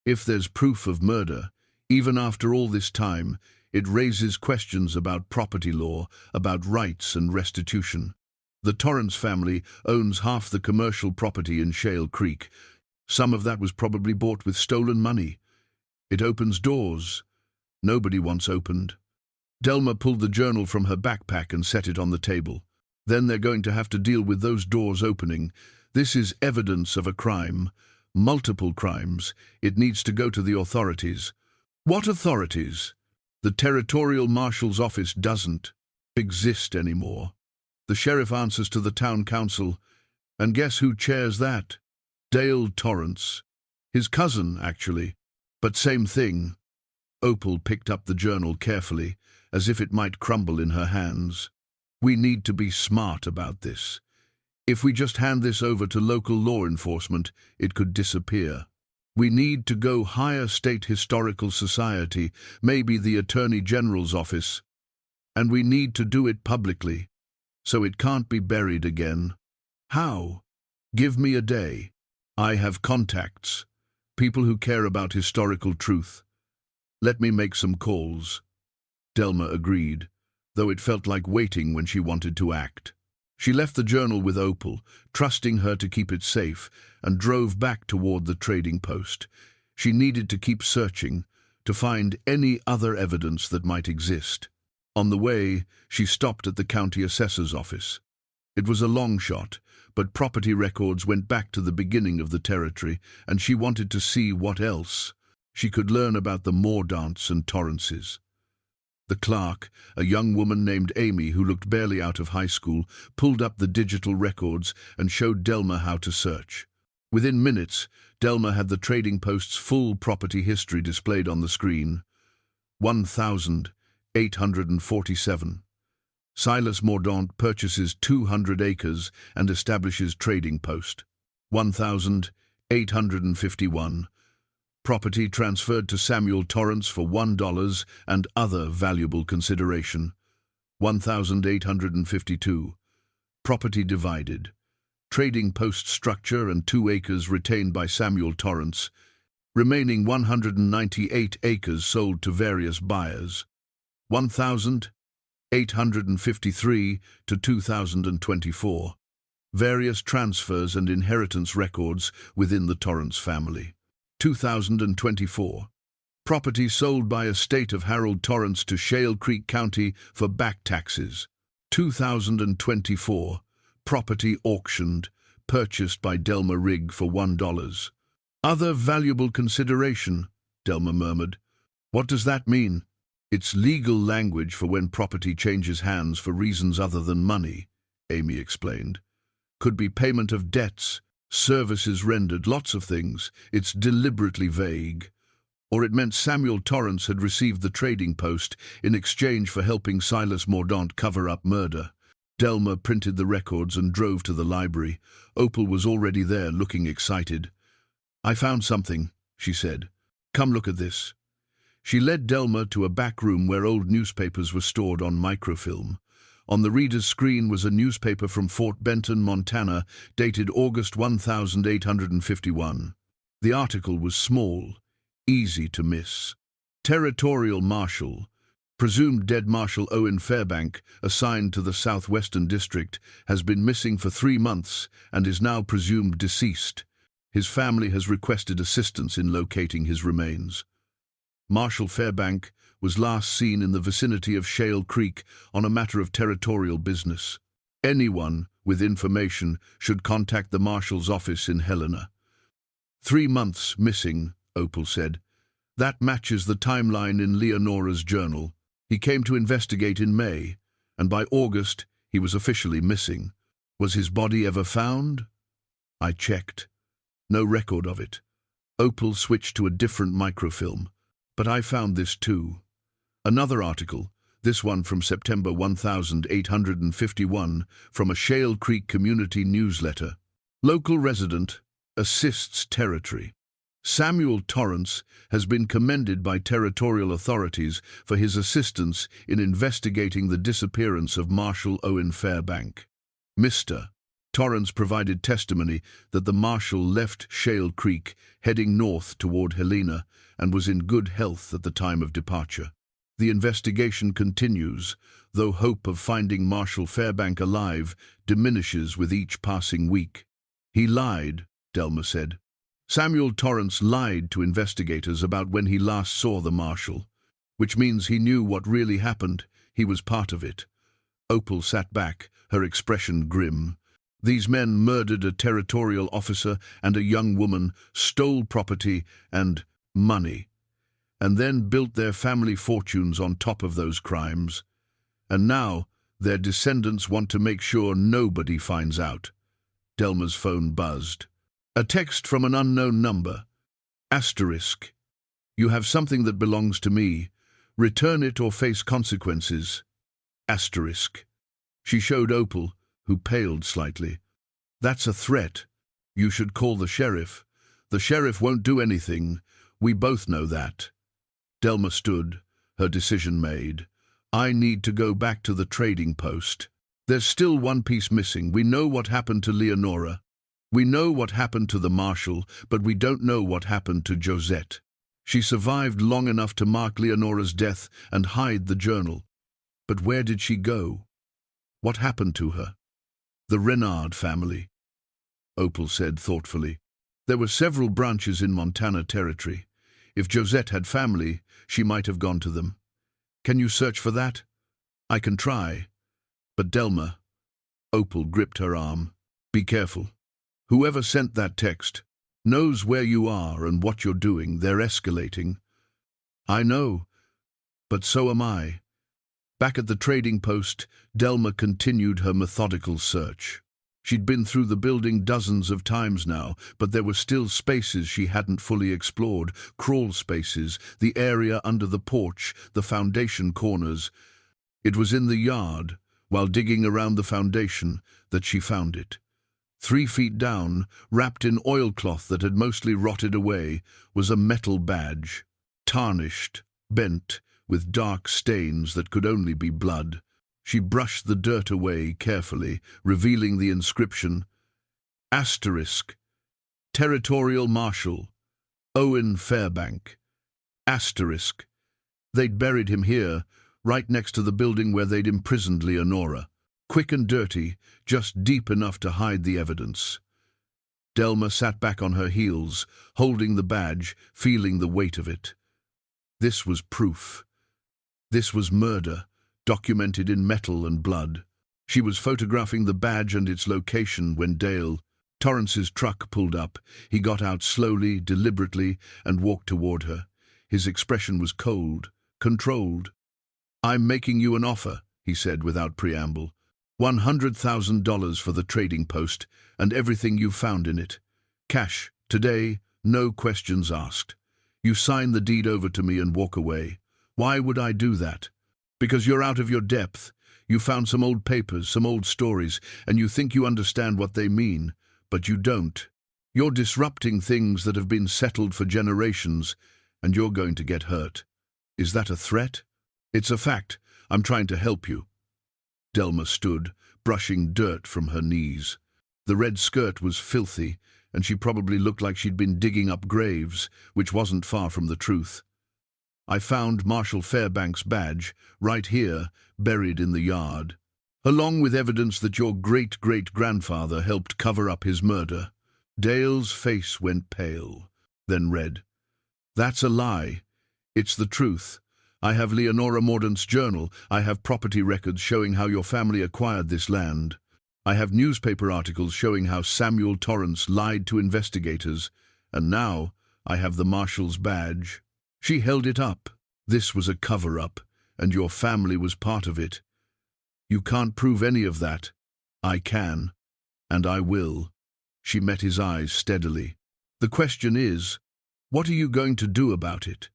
if there's proof of murder, even after all this time, it raises questions about property law, about rights and restitution. The Torrance family owns half the commercial property in Shale Creek. Some of that was probably bought with stolen money. It opens doors nobody wants opened. Delma pulled the journal from her backpack and set it on the table. Then they're going to have to deal with those doors opening. This is evidence of a crime. Multiple crimes. It needs to go to the authorities. What authorities? The Territorial Marshal's office doesn't exist anymore. The sheriff answers to the town council. And guess who chairs that? Dale Torrance. His cousin, actually. But same thing. Opal picked up the journal carefully, as if it might crumble in her hands. We need to be smart about this. If we just hand this over to local law enforcement, it could disappear. We need to go hire State Historical Society, maybe the Attorney General's office. And we need to do it publicly, so it can't be buried again. How? Give me a day. I have contacts, people who care about historical truth. Let me make some calls. Delma agreed, though it felt like waiting when she wanted to act. She left the journal with Opal, trusting her to keep it safe, and drove back toward the trading post. She needed to keep searching, to find any other evidence that might exist. On the way, she stopped at the county assessor's office. It was a long shot, but property records went back to the beginning of the territory, and she wanted to see what else she could learn about the Mordaunts and Torrances. The clerk, a young woman named Amy who looked barely out of high school, pulled up the digital records and showed Delma how to search. Within minutes, Delma had the trading post's full property history displayed on the screen. 1,847. Silas Mordaunt purchases 200 acres and establishes trading post. 1,851. Property transferred to Samuel Torrance for $1 and other valuable consideration. 1,852. Property divided. Trading post structure and 2 acres retained by Samuel Torrance. Remaining 198 acres sold to various buyers. 1,853 to 2024. Various transfers and inheritance records within the Torrance family. 2024. Property sold by estate of Harold Torrance to Shale Creek County for back taxes. 2024. Property auctioned, purchased by Delma Rigg for $1. Other valuable consideration, Delma murmured. What does that mean? It's legal language for when property changes hands for reasons other than money, Amy explained. Could be payment of debts, services rendered, lots of things. It's deliberately vague. Or it meant Samuel Torrance had received the trading post in exchange for helping Silas Mordaunt cover up murder. Delma printed the records and drove to the library. Opal was already there, looking excited. I found something, she said. Come look at this. She led Delma to a back room where old newspapers were stored on microfilm. On the reader's screen was a newspaper from Fort Benton, Montana, dated August 1851. The article was small, easy to miss. Territorial Marshal, presumed dead Marshal Owen Fairbank, assigned to the Southwestern District, has been missing for 3 months and is now presumed deceased. His family has requested assistance in locating his remains. Marshal Fairbank was last seen in the vicinity of Shale Creek on a matter of territorial business. Anyone with information should contact the Marshal's office in Helena. 3 months missing, Opal said. That matches the timeline in Leonora's journal. He came to investigate in May, and by August he was officially missing. Was his body ever found? I checked. No record of it. Opal switched to a different microfilm. But I found this too. Another article, this one from September 1851, from a Shale Creek community newsletter. Local resident assists territory. Samuel Torrance has been commended by territorial authorities for his assistance in investigating the disappearance of Marshal Owen Fairbank. Mr. Torrance provided testimony that the Marshal left Shale Creek, heading north toward Helena, and was in good health at the time of departure. The investigation continues, though hope of finding Marshal Fairbank alive diminishes with each passing week. He lied, Delma said. Samuel Torrance lied to investigators about when he last saw the marshal, which means he knew what really happened. He was part of it. Opal sat back, her expression grim. These men murdered a territorial officer and a young woman, stole property and money, and then built their family fortunes on top of those crimes. And now their descendants want to make sure nobody finds out. Delma's phone buzzed. A text from an unknown number. Asterisk. You have something that belongs to me. Return it or face consequences. Asterisk. She showed Opal, who paled slightly. That's a threat. You should call the sheriff. The sheriff won't do anything. We both know that. Delma stood, her decision made. I need to go back to the trading post. There's still one piece missing. We know what happened to Leonora. We know what happened to the marshal, but we don't know what happened to Josette. She survived long enough to mark Leonora's death and hide the journal. But where did she go? What happened to her? The Renard family, Opal said thoughtfully. There were several branches in Montana Territory. If Josette had family, she might have gone to them. Can you search for that? I can try. But Delma, Opal gripped her arm. Be careful. Whoever sent that text knows where you are and what you're doing. They're escalating. I know, but so am I. Back at the trading post, Delma continued her methodical search. She'd been through the building dozens of times now, but there were still spaces she hadn't fully explored, crawl spaces, the area under the porch, the foundation corners. It was in the yard, while digging around the foundation, that she found it. 3 feet down, wrapped in oilcloth that had mostly rotted away, was a metal badge, tarnished, bent, with dark stains that could only be blood. She brushed the dirt away carefully, revealing the inscription, Asterisk, Territorial Marshal, Owen Fairbank. Asterisk. They'd buried him here, right next to the building where they'd imprisoned Leonora. Quick and dirty, just deep enough to hide the evidence. Delma sat back on her heels, holding the badge, feeling the weight of it. This was proof. This was murder, documented in metal and blood. She was photographing the badge and its location when Dale, Torrance's truck, pulled up. He got out slowly, deliberately, and walked toward her. His expression was cold, controlled. I'm making you an offer, he said without preamble. $100,000 for the trading post and everything you found in it. Cash, today, no questions asked. You sign the deed over to me and walk away. Why would I do that? Because you're out of your depth. You found some old papers, some old stories, and you think you understand what they mean, but you don't. You're disrupting things that have been settled for generations, and you're going to get hurt. Is that a threat? It's a fact. I'm trying to help you. Delma stood, brushing dirt from her knees. The red skirt was filthy, and she probably looked like she'd been digging up graves, which wasn't far from the truth. I found Marshal Fairbank's badge, right here, buried in the yard, along with evidence that your great-great-grandfather helped cover up his murder. Dale's face went pale, then red. That's a lie. It's the truth. I have Leonora Mordaunt's journal. I have property records showing how your family acquired this land. I have newspaper articles showing how Samuel Torrance lied to investigators. And now I have the Marshal's badge. She held it up. This was a cover-up, and your family was part of it. You can't prove any of that. I can, and I will. She met his eyes steadily. The question is, what are you going to do about it?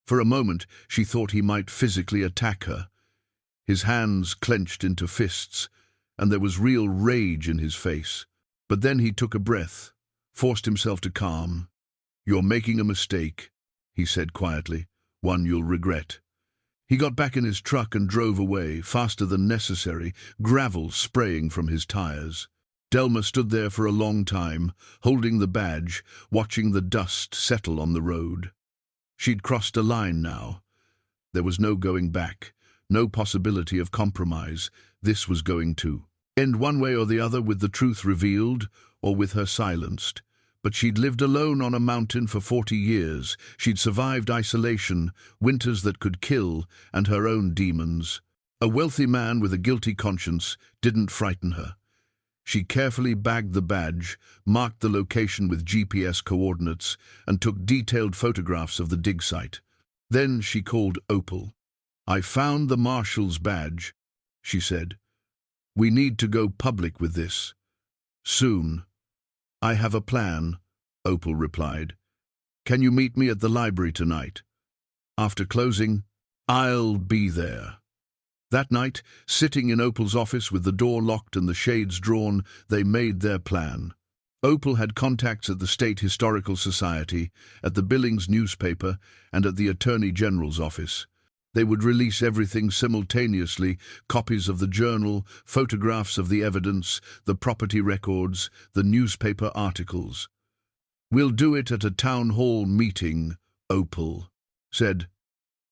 For a moment, she thought he might physically attack her. His hands clenched into fists, and there was real rage in his face. But then he took a breath, forced himself to calm. You're making a mistake, he said quietly, one you'll regret. He got back in his truck and drove away, faster than necessary, gravel spraying from his tires. Delma stood there for a long time, holding the badge, watching the dust settle on the road. She'd crossed a line now. There was no going back, no possibility of compromise. This was going to end one way or the other, with the truth revealed or with her silenced. But she'd lived alone on a mountain for 40 years. She'd survived isolation, winters that could kill, and her own demons. A wealthy man with a guilty conscience didn't frighten her. She carefully bagged the badge, marked the location with GPS coordinates, and took detailed photographs of the dig site. Then she called Opal. "I found the marshal's badge," she said. "We need to go public with this. Soon." "I have a plan," Opal replied. "Can you meet me at the library tonight? After closing, I'll be there." That night, sitting in Opal's office with the door locked and the shades drawn, they made their plan. Opal had contacts at the State Historical Society, at the Billings newspaper, and at the Attorney General's office. They would release everything simultaneously: copies of the journal, photographs of the evidence, the property records, the newspaper articles. "We'll do it at a town hall meeting," Opal said.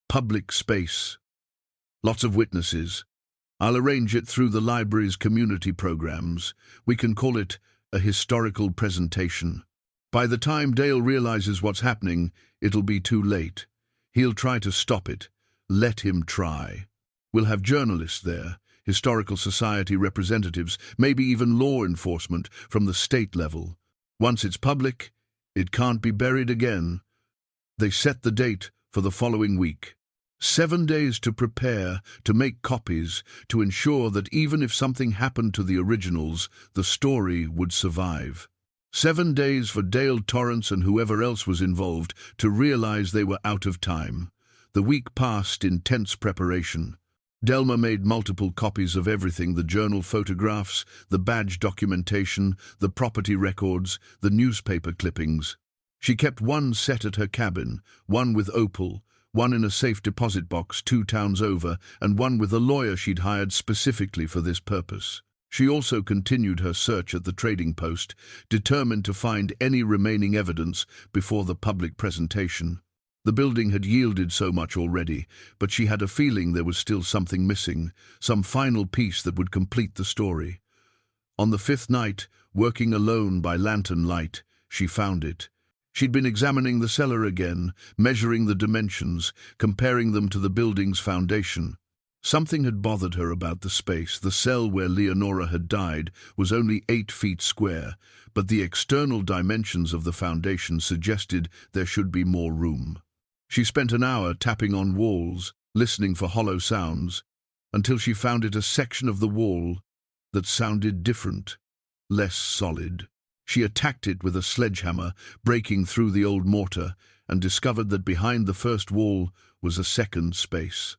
"Public space. Lots of witnesses. I'll arrange it through the library's community programs. We can call it a historical presentation. By the time Dale realizes what's happening, it'll be too late. He'll try to stop it. Let him try. We'll have journalists there, historical society representatives, maybe even law enforcement from the state level. Once it's public, it can't be buried again." They set the date for the following week. 7 days to prepare, to make copies, to ensure that even if something happened to the originals, the story would survive. 7 days for Dale Torrance and whoever else was involved to realize they were out of time. The week passed in tense preparation. Delma made multiple copies of everything: the journal photographs, the badge documentation, the property records, the newspaper clippings. She kept one set at her cabin, one with Opal, one in a safe deposit box 2 towns over, and one with a lawyer she'd hired specifically for this purpose. She also continued her search at the trading post, determined to find any remaining evidence before the public presentation. The building had yielded so much already, but she had a feeling there was still something missing, some final piece that would complete the story. On the 5th night, working alone by lantern light, she found it. She'd been examining the cellar again, measuring the dimensions, comparing them to the building's foundation. Something had bothered her about the space. The cell where Leonora had died was only 8 feet square, but the external dimensions of the foundation suggested there should be more room. She spent an hour tapping on walls, listening for hollow sounds, until she found it a section of the wall that sounded different, less solid. She attacked it with a sledgehammer, breaking through the old mortar, and discovered that behind the first wall was a second space.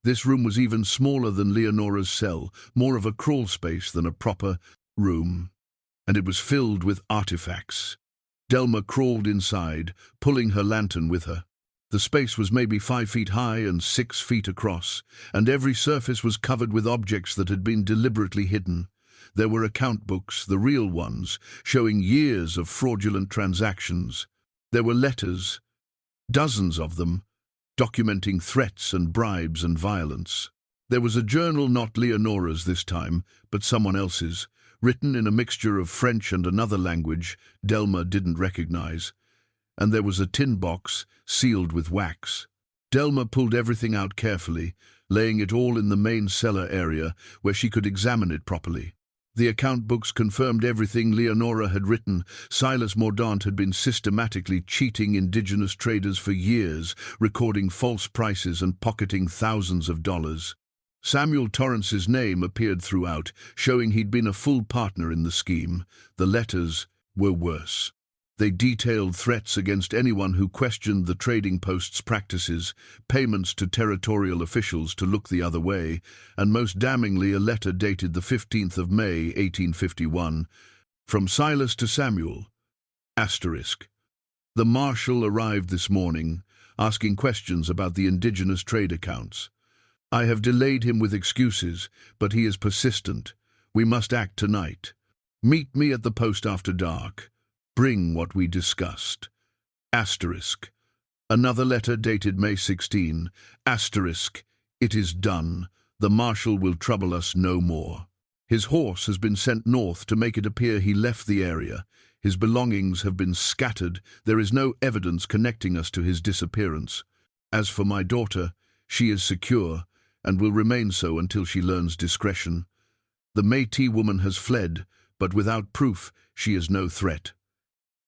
This room was even smaller than Leonora's cell, more of a crawl space than a proper room, and it was filled with artifacts. Delma crawled inside, pulling her lantern with her. The space was maybe 5 feet high and 6 feet across, and every surface was covered with objects that had been deliberately hidden. There were account books, the real ones, showing years of fraudulent transactions. There were letters, dozens of them, documenting threats and bribes and violence. There was a journal, not Leonora's this time, but someone else's, written in a mixture of French and another language Delma didn't recognize. And there was a tin box, sealed with wax. Delma pulled everything out carefully, laying it all in the main cellar area where she could examine it properly. The account books confirmed everything Leonora had written. Silas Mordaunt had been systematically cheating indigenous traders for years, recording false prices and pocketing thousands of dollars. Samuel Torrance's name appeared throughout, showing he'd been a full partner in the scheme. The letters were worse. They detailed threats against anyone who questioned the trading post's practices, payments to territorial officials to look the other way, and most damningly a letter dated the 15th of May, 1851, from Silas to Samuel. Asterisk. The marshal arrived this morning, asking questions about the indigenous trade accounts. I have delayed him with excuses, but he is persistent. We must act tonight. Meet me at the post after dark. Bring what we discussed. Asterisk. Another letter dated May 16. Asterisk. It is done. The marshal will trouble us no more. His horse has been sent north to make it appear he left the area. His belongings have been scattered. There is no evidence connecting us to his disappearance. As for my daughter, she is secure and will remain so until she learns discretion. The Métis woman has fled, but without proof, she is no threat.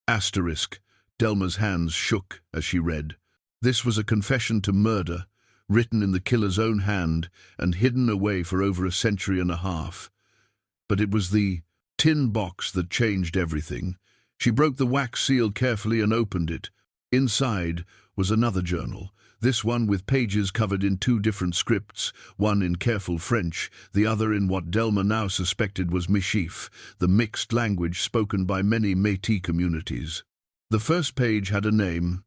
Asterisk. Delma's hands shook as she read. This was a confession to murder, written in the killer's own hand and hidden away for over a century and a half. But it was the tin box that changed everything. She broke the wax seal carefully and opened it. Inside was another journal, this one with pages covered in two different scripts, one in careful French, the other in what Delma now suspected was Michif, the mixed language spoken by many Métis communities. The first page had a name,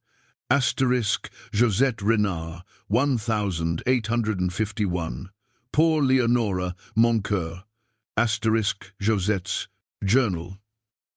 Asterisk Josette Renard, 1851. Poor Leonora, mon cœur. Asterisk Josette's journal.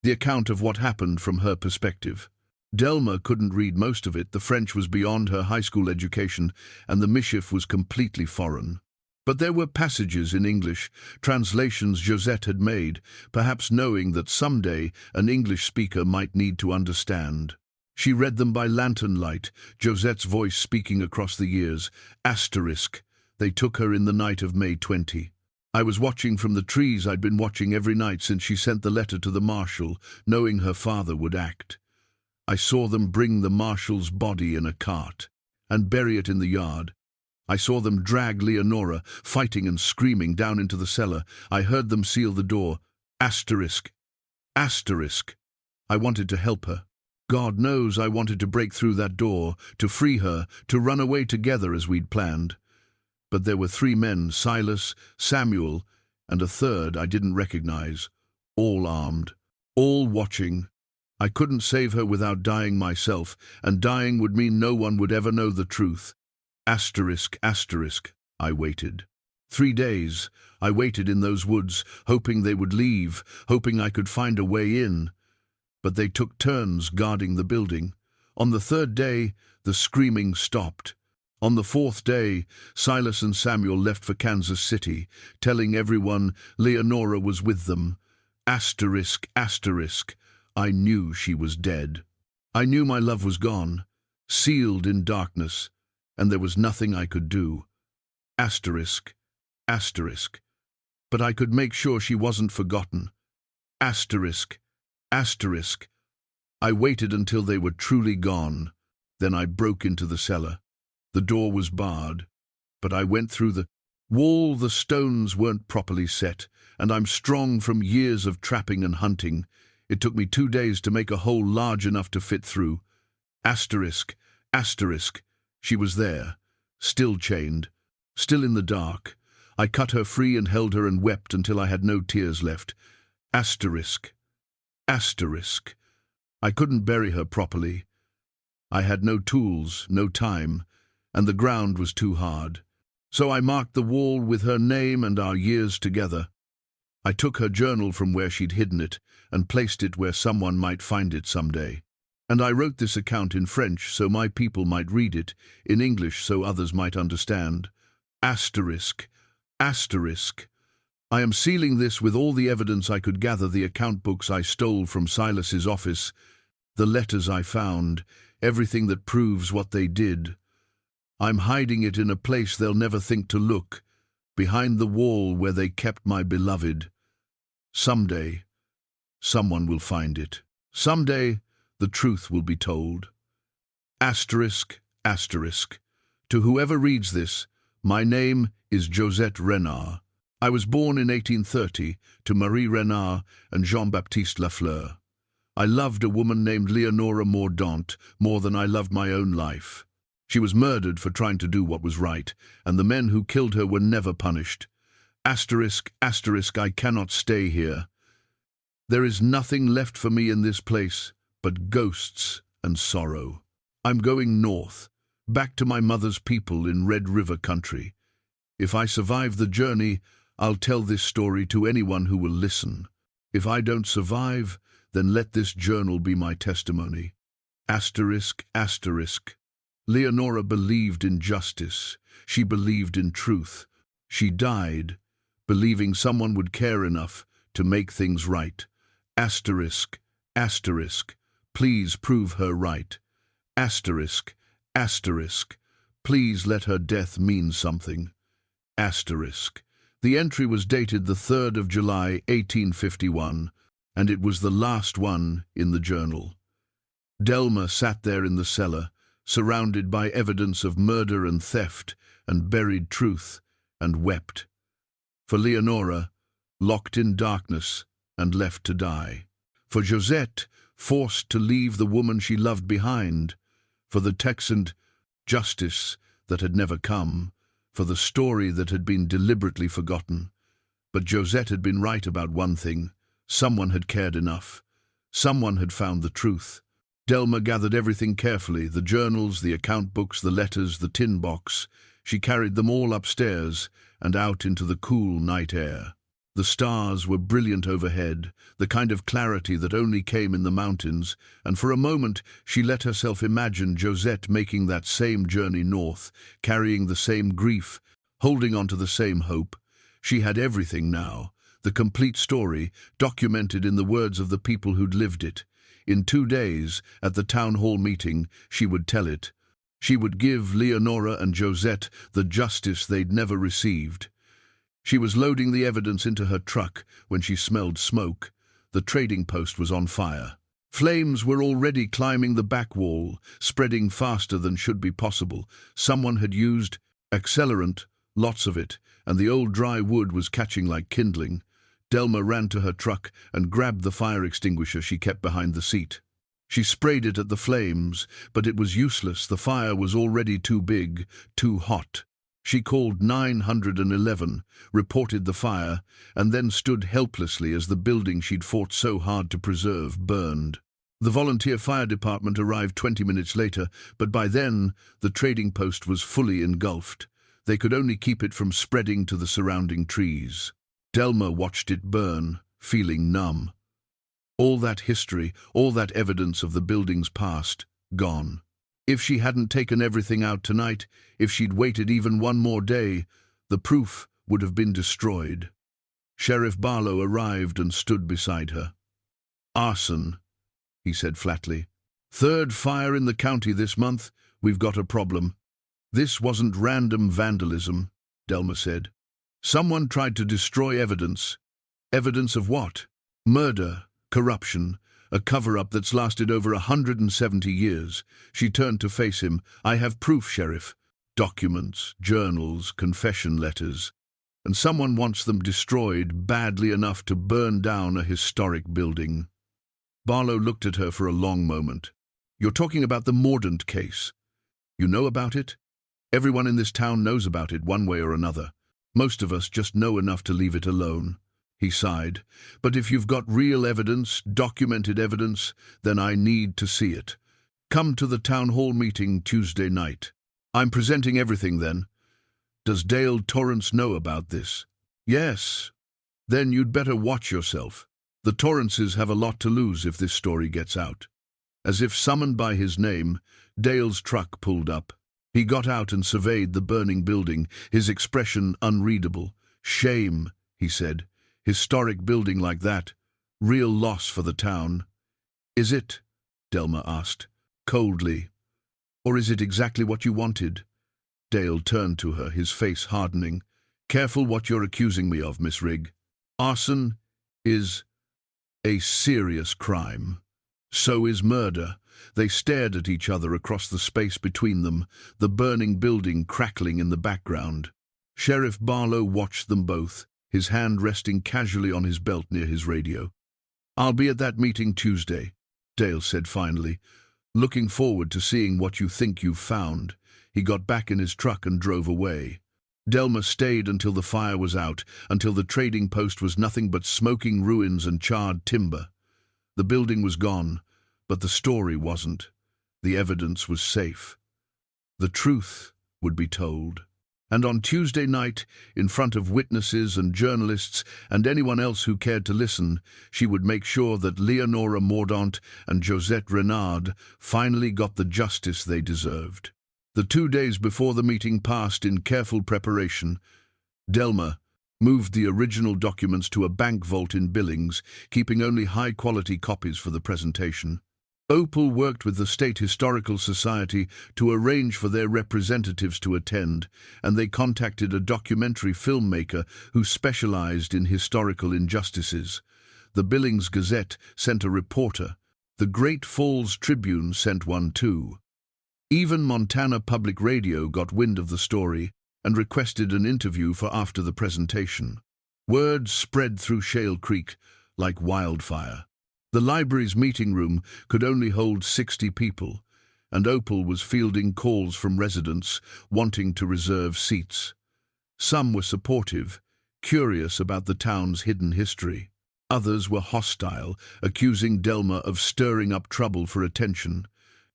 The account of what happened from her perspective. Delma couldn't read most of it. The French was beyond her high school education, and the Michif was completely foreign. But there were passages in English, translations Josette had made, perhaps knowing that someday an English speaker might need to understand. She read them by lantern light, Josette's voice speaking across the years. Asterisk. They took her in the night of May 20. I was watching from the trees. I'd been watching every night since she sent the letter to the marshal, knowing her father would act. I saw them bring the marshal's body in a cart and bury it in the yard. I saw them drag Leonora, fighting and screaming, down into the cellar. I heard them seal the door. Asterisk. Asterisk. I wanted to help her. God knows I wanted to break through that door, to free her, to run away together as we'd planned. But there were three men, Silas, Samuel, and a third I didn't recognize, all armed, all watching. I couldn't save her without dying myself, and dying would mean no one would ever know the truth. Asterisk, asterisk. I waited. 3 days. I waited in those woods, hoping they would leave, hoping I could find a way in. But they took turns guarding the building. On the third day, the screaming stopped. On the fourth day, Silas and Samuel left for Kansas City, telling everyone Leonora was with them. Asterisk, asterisk. I knew she was dead. I knew my love was gone, sealed in darkness, and there was nothing I could do. Asterisk, asterisk. But I could make sure she wasn't forgotten. Asterisk, asterisk. I waited until they were truly gone. Then I broke into the cellar. The door was barred, but I went through the wall. The stones weren't properly set, and I'm strong from years of trapping and hunting. It took me 2 days to make a hole large enough to fit through. Asterisk, asterisk. She was there, still chained, still in the dark. I cut her free and held her and wept until I had no tears left. Asterisk, asterisk. I couldn't bury her properly. I had no tools, no time, and the ground was too hard. So I marked the wall with her name and our years together. I took her journal from where she'd hidden it and placed it where someone might find it someday. And I wrote this account in French so my people might read it, in English so others might understand. Asterisk, asterisk. I am sealing this with all the evidence I could gather, the account books I stole from Silas's office, the letters I found, everything that proves what they did. I'm hiding it in a place they'll never think to look, behind the wall where they kept my beloved. Someday, someone will find it. Someday, the truth will be told. Asterisk, asterisk. To whoever reads this, my name is Josette Renard. I was born in 1830 to Marie Renard and Jean-Baptiste Lafleur. I loved a woman named Leonora Mordaunt more than I loved my own life. She was murdered for trying to do what was right, and the men who killed her were never punished. Asterisk, asterisk, I cannot stay here. There is nothing left for me in this place but ghosts and sorrow. I'm going north, back to my mother's people in Red River country. If I survive the journey, I'll tell this story to anyone who will listen. If I don't survive, then let this journal be my testimony. Asterisk, asterisk. Leonora believed in justice. She believed in truth. She died, believing someone would care enough to make things right. Asterisk, Asterisk. Please prove her right. Asterisk. Asterisk. Please let her death mean something. Asterisk. The entry was dated the 3rd of July, 1851, and it was the last one in the journal. Delma sat there in the cellar, surrounded by evidence of murder and theft and buried truth, and wept. For Leonora, locked in darkness and left to die. For Josette, forced to leave the woman she loved behind. For the Texan justice that had never come. For the story that had been deliberately forgotten. But Josette had been right about one thing. Someone had cared enough. Someone had found the truth. Delma gathered everything carefully, the journals, the account books, the letters, the tin box. She carried them all upstairs and out into the cool night air. The stars were brilliant overhead, the kind of clarity that only came in the mountains, and for a moment she let herself imagine Josette making that same journey north, carrying the same grief, holding on to the same hope. She had everything now, the complete story, documented in the words of the people who'd lived it. In 2 days, at the town hall meeting, she would tell it. She would give Leonora and Josette the justice they'd never received. She was loading the evidence into her truck when she smelled smoke. The trading post was on fire. Flames were already climbing the back wall, spreading faster than should be possible. Someone had used accelerant, lots of it, and the old dry wood was catching like kindling. Delma ran to her truck and grabbed the fire extinguisher she kept behind the seat. She sprayed it at the flames, but it was useless. The fire was already too big, too hot. She called 911, reported the fire, and then stood helplessly as the building she'd fought so hard to preserve burned. The volunteer fire department arrived 20 minutes later, but by then the trading post was fully engulfed. They could only keep it from spreading to the surrounding trees. Delma watched it burn, feeling numb. All that history, all that evidence of the building's past, gone. If she hadn't taken everything out tonight, if she'd waited even one more day, the proof would have been destroyed. Sheriff Barlow arrived and stood beside her. "Arson," he said flatly. "Third fire in the county this month. We've got a problem." "This wasn't random vandalism," Delma said. "Someone tried to destroy evidence." "Evidence of what?" "Murder, corruption, a cover-up that's lasted over 170 years. She turned to face him. "I have proof, Sheriff. Documents, journals, confession letters. And someone wants them destroyed badly enough to burn down a historic building." Barlow looked at her for a long moment. "You're talking about the Mordaunt case. You know about it? Everyone in this town knows about it one way or another. Most of us just know enough to leave it alone." He sighed. "But if you've got real evidence, documented evidence, then I need to see it. Come to the town hall meeting Tuesday night. I'm presenting everything then." "Does Dale Torrance know about this?" "Yes." "Then you'd better watch yourself. The Torrances have a lot to lose if this story gets out." As if summoned by his name, Dale's truck pulled up. He got out and surveyed the burning building, his expression unreadable. "Shame," he said. "Historic building like that. Real loss for the town." "Is it?" Delma asked, coldly. "Or is it exactly what you wanted?" Dale turned to her, his face hardening. "Careful what you're accusing me of, Miss Rigg. Arson is a serious crime. So is murder." They stared at each other across the space between them, the burning building crackling in the background. Sheriff Barlow watched them both, his hand resting casually on his belt near his radio. "I'll be at that meeting Tuesday," Dale said finally. "Looking forward to seeing what you think you've found." He got back in his truck and drove away. Delma stayed until the fire was out, until the trading post was nothing but smoking ruins and charred timber. The building was gone, but the story wasn't. The evidence was safe. The truth would be told. And on Tuesday night, in front of witnesses and journalists and anyone else who cared to listen, she would make sure that Leonora Mordaunt and Josette Renard finally got the justice they deserved. The 2 days before the meeting passed in careful preparation. Delma, moved the original documents to a bank vault in Billings, keeping only high-quality copies for the presentation. Opal worked with the State Historical Society to arrange for their representatives to attend, and they contacted a documentary filmmaker who specialized in historical injustices. The Billings Gazette sent a reporter. The Great Falls Tribune sent one too. Even Montana Public Radio got wind of the story and requested an interview for after the presentation. Word spread through Shale Creek like wildfire. The library's meeting room could only hold 60 people, and Opal was fielding calls from residents wanting to reserve seats. Some were supportive, curious about the town's hidden history. Others were hostile, accusing Delma of stirring up trouble for attention.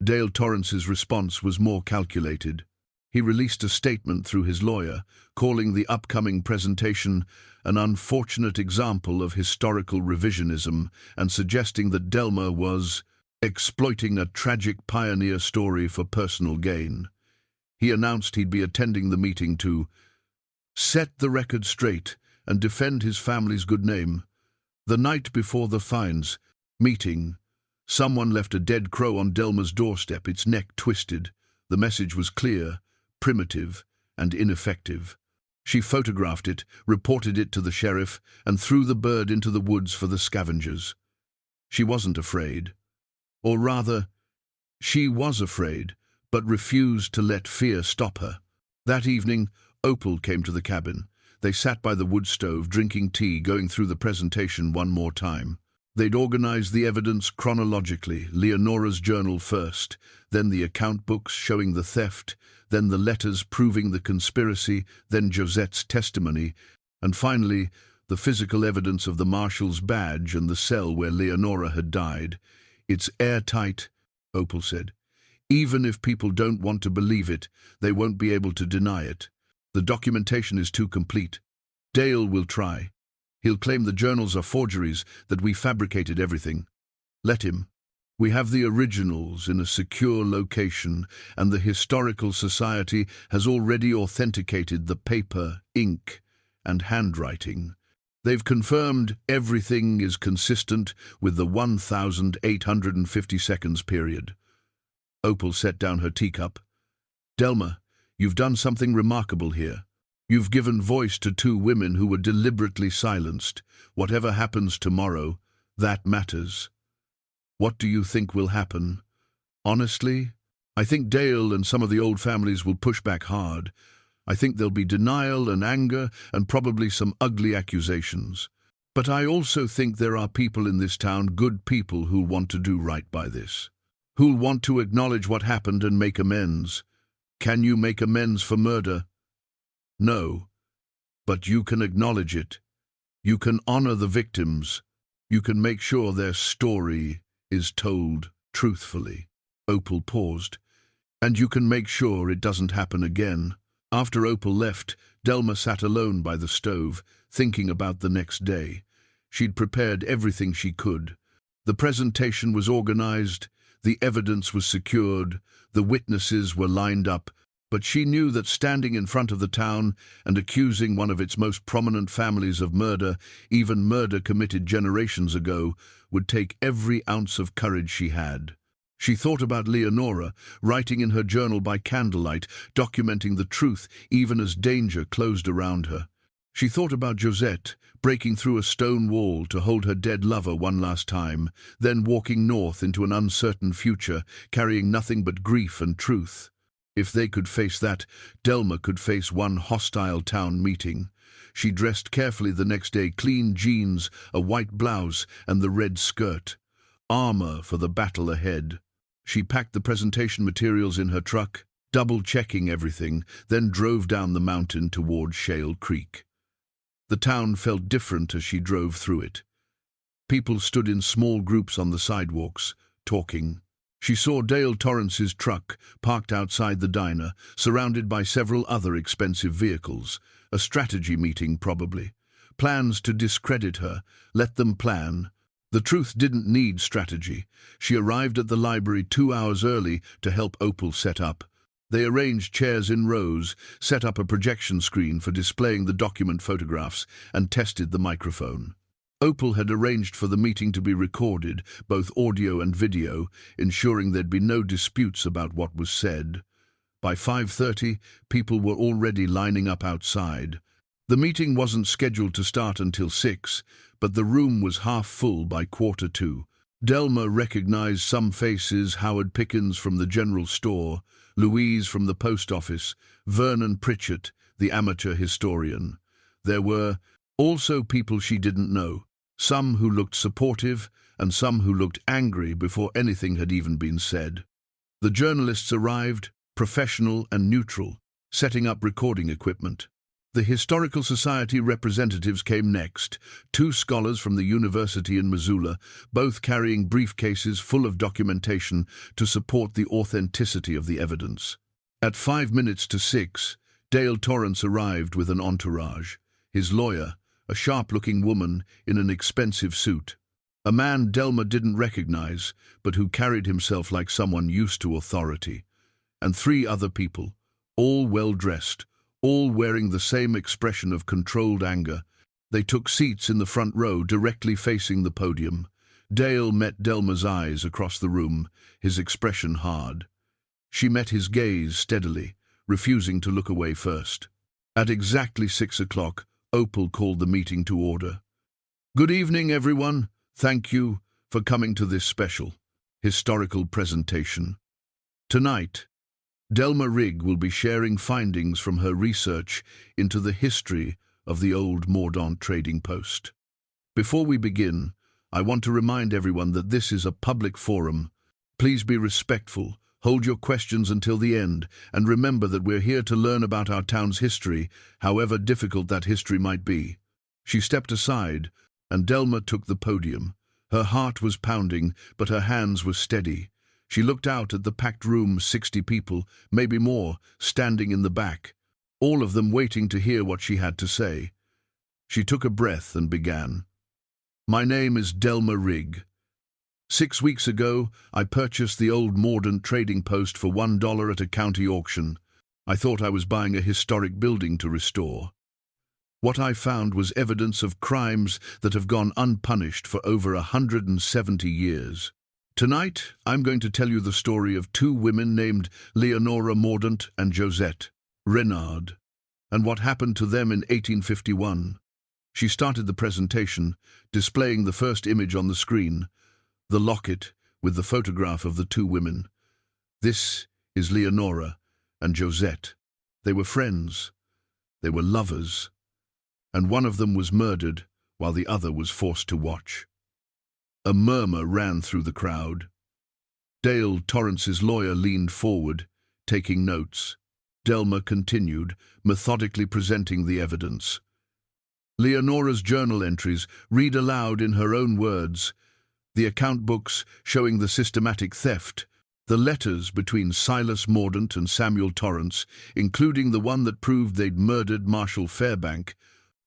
Dale Torrance's response was more calculated. He released a statement through his lawyer, calling the upcoming presentation an unfortunate example of historical revisionism and suggesting that Delma was exploiting a tragic pioneer story for personal gain. He announced he'd be attending the meeting to set the record straight and defend his family's good name. The night before the fines meeting, someone left a dead crow on Delma's doorstep, its neck twisted. The message was clear, primitive, and ineffective. She photographed it, reported it to the sheriff, and threw the bird into the woods for the scavengers. She wasn't afraid. Or rather, she was afraid, but refused to let fear stop her. That evening, Opal came to the cabin. They sat by the wood stove, drinking tea, going through the presentation one more time. They'd organized the evidence chronologically, Leonora's journal first, then the account books showing the theft, then the letters proving the conspiracy, then Josette's testimony, and finally, the physical evidence of the marshal's badge and the cell where Leonora had died. "It's airtight," Opal said. "Even if people don't want to believe it, they won't be able to deny it. The documentation is too complete. Dale will try. He'll claim the journals are forgeries, that we fabricated everything. Let him. We have the originals in a secure location, and the Historical Society has already authenticated the paper, ink, and handwriting. They've confirmed everything is consistent with the 1,850 seconds period." Opal set down her teacup. "Delma, you've done something remarkable here. You've given voice to two women who were deliberately silenced. Whatever happens tomorrow, that matters. What do you think will happen?" "Honestly, I think Dale and some of the old families will push back hard. I think there'll be denial and anger and probably some ugly accusations. But I also think there are people in this town, good people, who'll want to do right by this. Who'll want to acknowledge what happened and make amends. Can you make amends for murder? No. But you can acknowledge it. You can honor the victims. You can make sure their story is told truthfully." Opal paused. "And you can make sure it doesn't happen again." After Opal left, Delma sat alone by the stove, thinking about the next day. She'd prepared everything she could. The presentation was organized, the evidence was secured, the witnesses were lined up, but she knew that standing in front of the town and accusing one of its most prominent families of murder, even murder committed generations ago, would take every ounce of courage she had. She thought about Leonora, writing in her journal by candlelight, documenting the truth even as danger closed around her. She thought about Josette, breaking through a stone wall to hold her dead lover one last time, then walking north into an uncertain future, carrying nothing but grief and truth. If they could face that, Delma could face one hostile town meeting. She dressed carefully the next day, clean jeans, a white blouse, and the red skirt. Armor for the battle ahead. She packed the presentation materials in her truck, double-checking everything, then drove down the mountain toward Shale Creek. The town felt different as she drove through it. People stood in small groups on the sidewalks, talking. She saw Dale Torrance's truck parked outside the diner, surrounded by several other expensive vehicles. A strategy meeting, probably. Plans to discredit her. Let them plan. The truth didn't need strategy. She arrived at the library 2 hours early to help Opal set up. They arranged chairs in rows, set up a projection screen for displaying the document photographs, and tested the microphone. Opal had arranged for the meeting to be recorded, both audio and video, ensuring there'd be no disputes about what was said. By 5:30, people were already lining up outside. The meeting wasn't scheduled to start until 6, but the room was half full by 1:45. Delma recognized some faces: Howard Pickens from the general store, Louise from the post office, Vernon Pritchett, the amateur historian. There were also people she didn't know, some who looked supportive and some who looked angry before anything had even been said. The journalists arrived, professional and neutral, setting up recording equipment. The Historical Society representatives came next, 2 scholars from the university in Missoula, both carrying briefcases full of documentation to support the authenticity of the evidence. At 5 minutes to 6, Dale Torrance arrived with an entourage. His lawyer, a sharp-looking woman in an expensive suit. A man Delma didn't recognize, but who carried himself like someone used to authority. And 3 other people, all well-dressed, all wearing the same expression of controlled anger. They took seats in the front row, directly facing the podium. Dale met Delma's eyes across the room, his expression hard. She met his gaze steadily, refusing to look away first. At exactly 6 o'clock, Opal called the meeting to order. "Good evening, everyone. Thank you for coming to this special historical presentation. Tonight, Delma Rigg will be sharing findings from her research into the history of the old Mordaunt trading post. Before we begin, I want to remind everyone that this is a public forum. Please be respectful, hold your questions until the end, and remember that we're here to learn about our town's history, however difficult that history might be." She stepped aside, and Delma took the podium. Her heart was pounding, but her hands were steady. She looked out at the packed room, 60 people, maybe more, standing in the back, all of them waiting to hear what she had to say. She took a breath and began. "My name is Delma Rigg. 6 weeks ago, I purchased the old Mordaunt trading post for $1 at a county auction. I thought I was buying a historic building to restore. What I found was evidence of crimes that have gone unpunished for over 170 years. Tonight, I'm going to tell you the story of 2 women named Leonora Mordaunt and Josette Renard, and what happened to them in 1851. She started the presentation, displaying the first image on the screen, the locket with the photograph of the 2 women. This is Leonora and Josette. They were friends. They were lovers. And one of them was murdered while the other was forced to watch. A murmur ran through the crowd. Dale Torrance's lawyer leaned forward, taking notes. Delma continued, methodically presenting the evidence. Leonora's journal entries, read aloud in her own words, the account books showing the systematic theft, the letters between Silas Mordaunt and Samuel Torrance, including the one that proved they'd murdered Marshall Fairbank,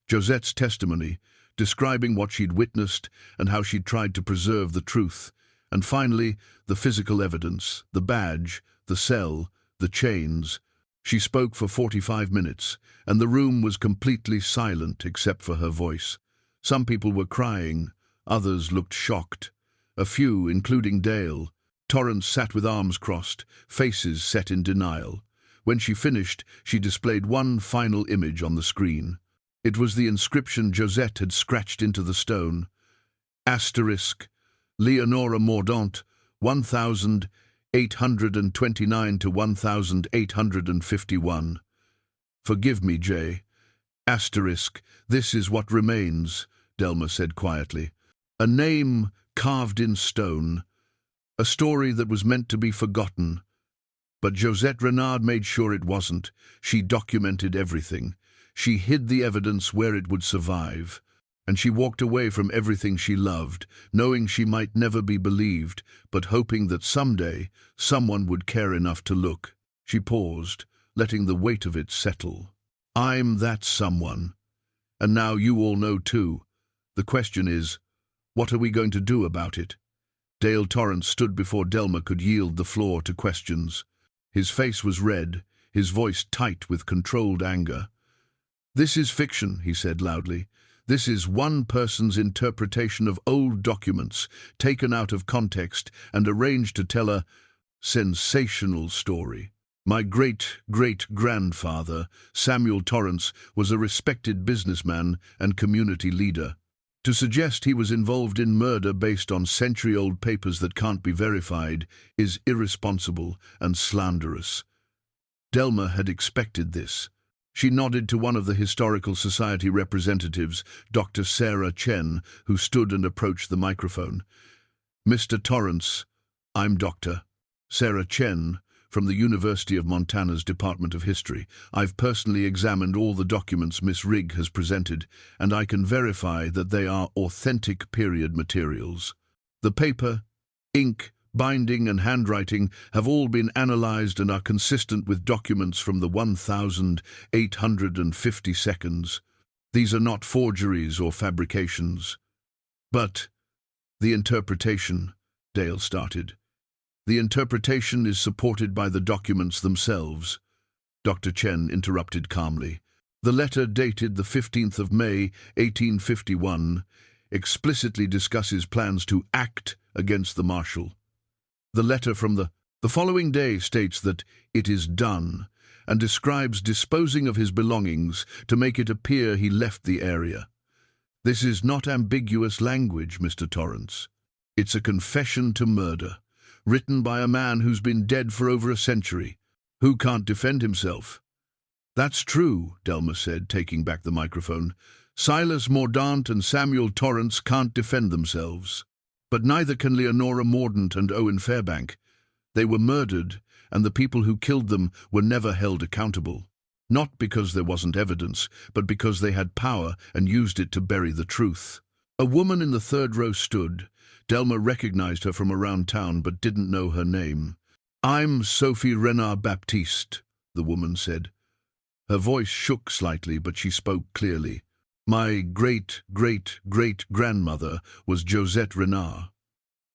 Josette's testimony, describing what she'd witnessed and how she'd tried to preserve the truth, and finally, the physical evidence, the badge, the cell, the chains. She spoke for 45 minutes, and the room was completely silent except for her voice. Some people were crying, others looked shocked. A few, including Dale. Torrance sat with arms crossed, faces set in denial. When she finished, she displayed one final image on the screen. It was the inscription Josette had scratched into the stone. Asterisk, Leonora Mordaunt, 1829 to 1851. Forgive me, Jay. Asterisk, this is what remains, Delma said quietly. A name carved in stone. A story that was meant to be forgotten. But Josette Renard made sure it wasn't. She documented everything. She hid the evidence where it would survive, and she walked away from everything she loved, knowing she might never be believed, but hoping that someday someone would care enough to look. She paused, letting the weight of it settle. I'm that someone. And now you all know too. The question is, what are we going to do about it? Dale Torrance stood before Delma could yield the floor to questions. His face was red, his voice tight with controlled anger. "This is fiction," he said loudly. "This is one person's interpretation of old documents, taken out of context and arranged to tell a sensational story. My great-great-grandfather, Samuel Torrance, was a respected businessman and community leader. To suggest he was involved in murder based on century-old papers that can't be verified is irresponsible and slanderous." Delma had expected this. She nodded to one of the Historical Society representatives, Dr. Sarah Chen, who stood and approached the microphone. "Mr. Torrance, I'm Dr. Sarah Chen, from the University of Montana's Department of History. I've personally examined all the documents Miss Rigg has presented, and I can verify that they are authentic period materials. The paper, ink, binding and handwriting have all been analyzed and are consistent with documents from the 1850 seconds. These are not forgeries or fabrications." "But the interpretation," Dale started. "The interpretation is supported by the documents themselves," Dr. Chen interrupted calmly. "The letter dated the 15th of May, 1851, explicitly discusses plans to act against the marshal. The letter from the following day states that it is done and describes disposing of his belongings to make it appear he left the area. This is not ambiguous language, Mr. Torrance. It's a confession to murder, written by a man who's been dead for over a century, who can't defend himself." "That's true," Delma said, taking back the microphone. "Silas Mordaunt and Samuel Torrance can't defend themselves. But neither can Leonora Mordaunt and Owen Fairbank. They were murdered, and the people who killed them were never held accountable. Not because there wasn't evidence, but because they had power and used it to bury the truth." A woman in the third row stood. Delma recognized her from around town but didn't know her name. "I'm Sophie Renard Baptiste," the woman said. Her voice shook slightly, but she spoke clearly. "My great-great-great-grandmother was Josette Renard."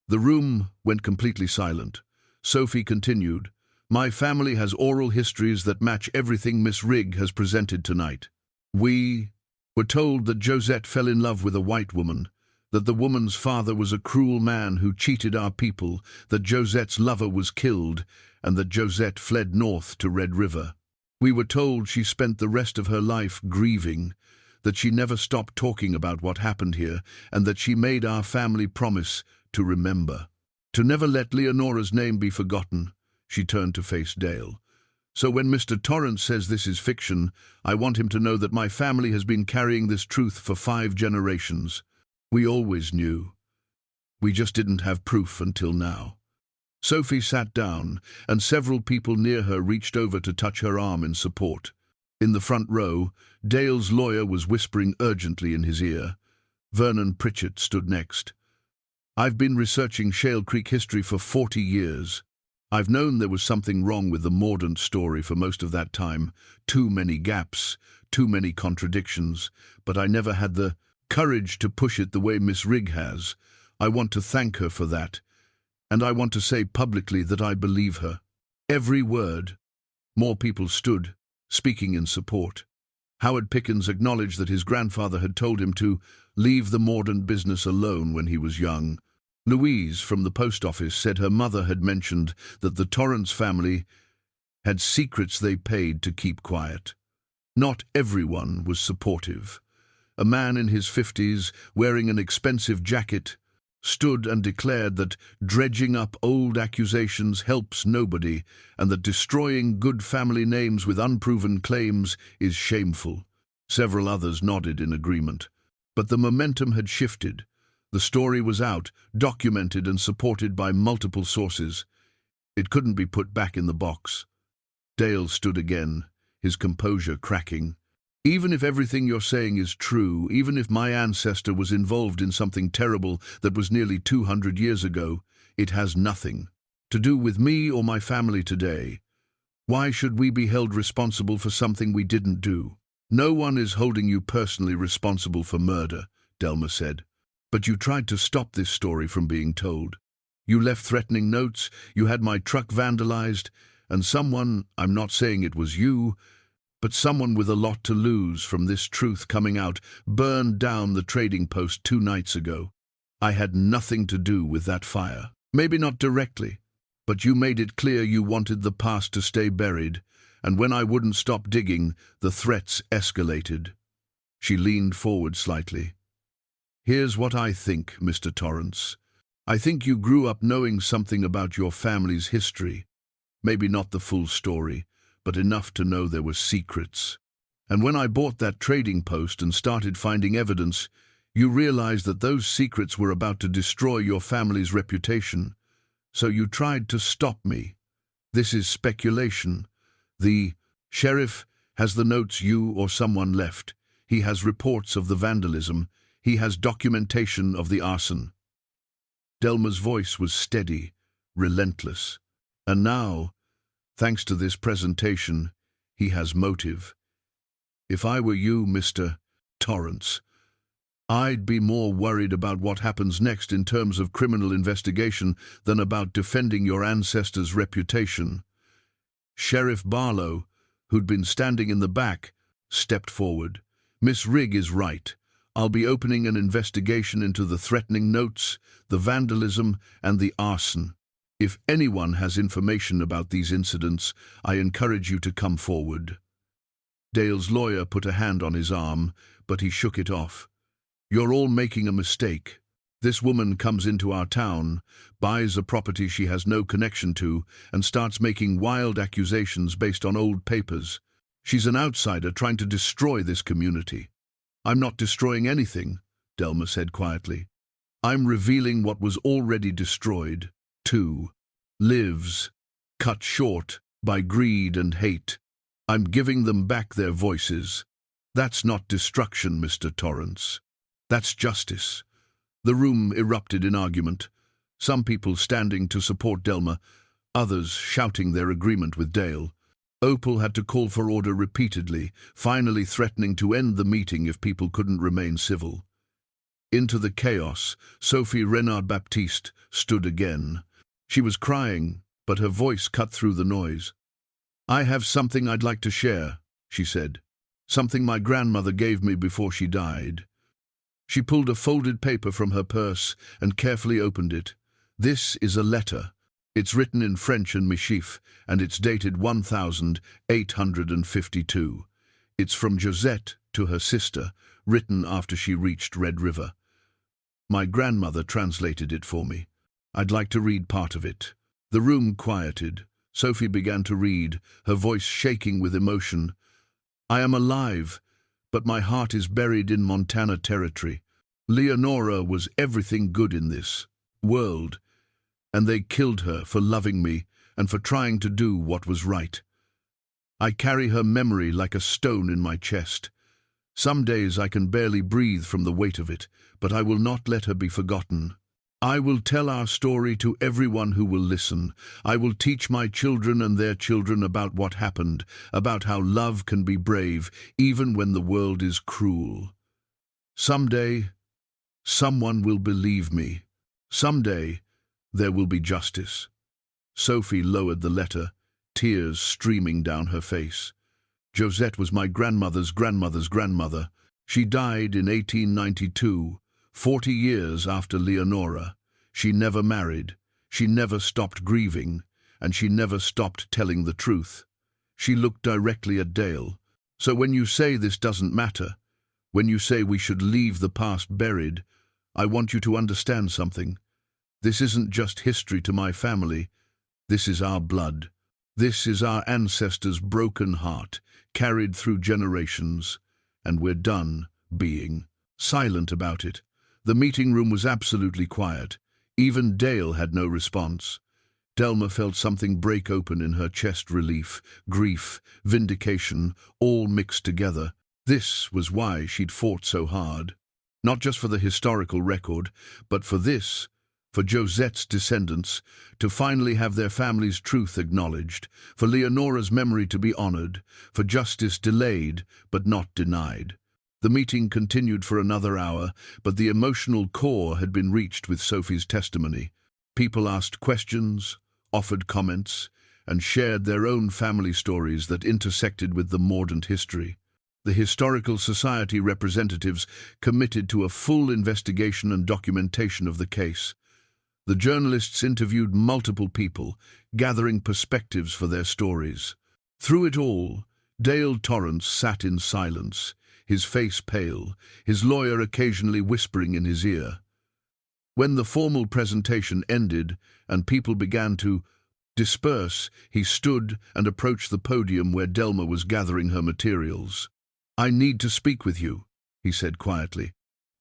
The room went completely silent. Sophie continued, "My family has oral histories that match everything Miss Rigg has presented tonight. We were told that Josette fell in love with a white woman, that the woman's father was a cruel man who cheated our people, that Josette's lover was killed, and that Josette fled north to Red River. We were told she spent the rest of her life grieving, that she never stopped talking about what happened here, and that she made our family promise to remember. To never let Leonora's name be forgotten." She turned to face Dale. "So when Mr. Torrance says this is fiction, I want him to know that my family has been carrying this truth for 5 generations. We always knew. We just didn't have proof until now." Sophie sat down, and several people near her reached over to touch her arm in support. In the front row, Dale's lawyer was whispering urgently in his ear. Vernon Pritchett stood next. "I've been researching Shale Creek history for 40 years. I've known there was something wrong with the Mordaunt story for most of that time. Too many gaps, too many contradictions, but I never had the courage to push it the way Miss Rigg has. I want to thank her for that, and I want to say publicly that I believe her. Every word." More people stood, speaking in support. Howard Pickens acknowledged that his grandfather had told him to leave the Mordaunt business alone when he was young. Louise, from the post office, said her mother had mentioned that the Torrance family had secrets they paid to keep quiet. Not everyone was supportive. A man in his 50s, wearing an expensive jacket, stood and declared that dredging up old accusations helps nobody, and that destroying good family names with unproven claims is shameful. Several others nodded in agreement. But the momentum had shifted. The story was out, documented and supported by multiple sources. It couldn't be put back in the box. Dale stood again, his composure cracking. "Even if everything you're saying is true, even if my ancestor was involved in something terrible that was nearly 200 years ago, it has nothing to do with me or my family today. Why should we be held responsible for something we didn't do?" "No one is holding you personally responsible for murder," Delma said. "But you tried to stop this story from being told. You left threatening notes, you had my truck vandalized, And someone, I'm not saying it was you, but someone with a lot to lose from this truth coming out, burned down the trading post 2 nights ago. I had nothing to do with that fire. Maybe not directly, but you made it clear you wanted the past to stay buried, and when I wouldn't stop digging, the threats escalated. She leaned forward slightly. Here's what I think, Mr. Torrance. I think you grew up knowing something about your family's history. Maybe not the full story, but enough to know there were secrets. And when I bought that trading post and started finding evidence, you realized that those secrets were about to destroy your family's reputation. So you tried to stop me. This is speculation. The sheriff has the notes you or someone left. He has reports of the vandalism. He has documentation of the arson. Delma's voice was steady, relentless. And now, thanks to this presentation, he has motive. If I were you, Mr. Torrance, I'd be more worried about what happens next in terms of criminal investigation than about defending your ancestors' reputation. Sheriff Barlow, who'd been standing in the back, stepped forward. Miss Rigg is right. I'll be opening an investigation into the threatening notes, the vandalism, and the arson. If anyone has information about these incidents, I encourage you to come forward. Dale's lawyer put a hand on his arm, but he shook it off. You're all making a mistake. This woman comes into our town, buys a property she has no connection to, and starts making wild accusations based on old papers. She's an outsider trying to destroy this community. I'm not destroying anything, Delma said quietly. I'm revealing what was already destroyed. 2 lives, cut short by greed and hate. I'm giving them back their voices. That's not destruction, Mr. Torrance. That's justice. The room erupted in argument, some people standing to support Delma, others shouting their agreement with Dale. Opal had to call for order repeatedly, finally threatening to end the meeting if people couldn't remain civil. Into the chaos, Sophie Renard-Baptiste stood again. She was crying, but her voice cut through the noise. I have something I'd like to share, she said. Something my grandmother gave me before she died. She pulled a folded paper from her purse and carefully opened it. This is a letter. It's written in French and Michif, and it's dated 1852. It's from Josette to her sister, written after she reached Red River. My grandmother translated it for me. I'd like to read part of it. The room quieted. Sophie began to read, her voice shaking with emotion. I am alive, but my heart is buried in Montana territory. Leonora was everything good in this world, and they killed her for loving me and for trying to do what was right. I carry her memory like a stone in my chest. Some days I can barely breathe from the weight of it, but I will not let her be forgotten. I will tell our story to everyone who will listen. I will teach my children and their children about what happened, about how love can be brave, even when the world is cruel. Someday, someone will believe me. Someday, there will be justice. Sophie lowered the letter, tears streaming down her face. Josette was my grandmother's grandmother's grandmother. She died in 1892. 40 years after Leonora. She never married, she never stopped grieving, and she never stopped telling the truth. She looked directly at Dale. So when you say this doesn't matter, when you say we should leave the past buried, I want you to understand something. This isn't just history to my family. This is our blood. This is our ancestors' broken heart, carried through generations, and we're done being silent about it. The meeting room was absolutely quiet. Even Dale had no response. Delma felt something break open in her chest, relief, grief, vindication, all mixed together. This was why she'd fought so hard. Not just for the historical record, but for this, for Josette's descendants, to finally have their family's truth acknowledged, for Leonora's memory to be honored, for justice delayed but not denied. The meeting continued for another hour, but the emotional core had been reached with Sophie's testimony. People asked questions, offered comments, and shared their own family stories that intersected with the mordant history. The Historical Society representatives committed to a full investigation and documentation of the case. The journalists interviewed multiple people, gathering perspectives for their stories. Through it all, Dale Torrance sat in silence, his face pale, his lawyer occasionally whispering in his ear. When the formal presentation ended and people began to disperse, he stood and approached the podium where Delma was gathering her materials. "I need to speak with you," he said quietly.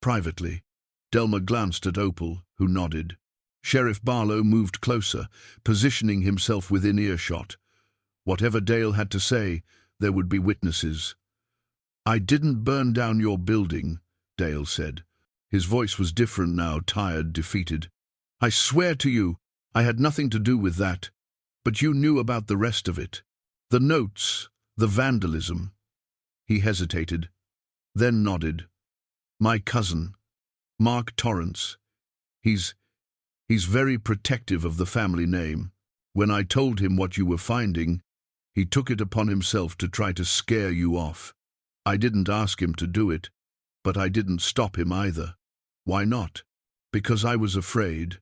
"Privately." Delma glanced at Opal, who nodded. Sheriff Barlow moved closer, positioning himself within earshot. Whatever Dale had to say, there would be witnesses. "I didn't burn down your building," Dale said. His voice was different now, tired, defeated. "I swear to you, I had nothing to do with that. But you knew about the rest of it. The notes, the vandalism." He hesitated, then nodded. "My cousin, Mark Torrance. He's very protective of the family name. When I told him what you were finding, he took it upon himself to try to scare you off. I didn't ask him to do it, but I didn't stop him either. Why not? Because I was afraid.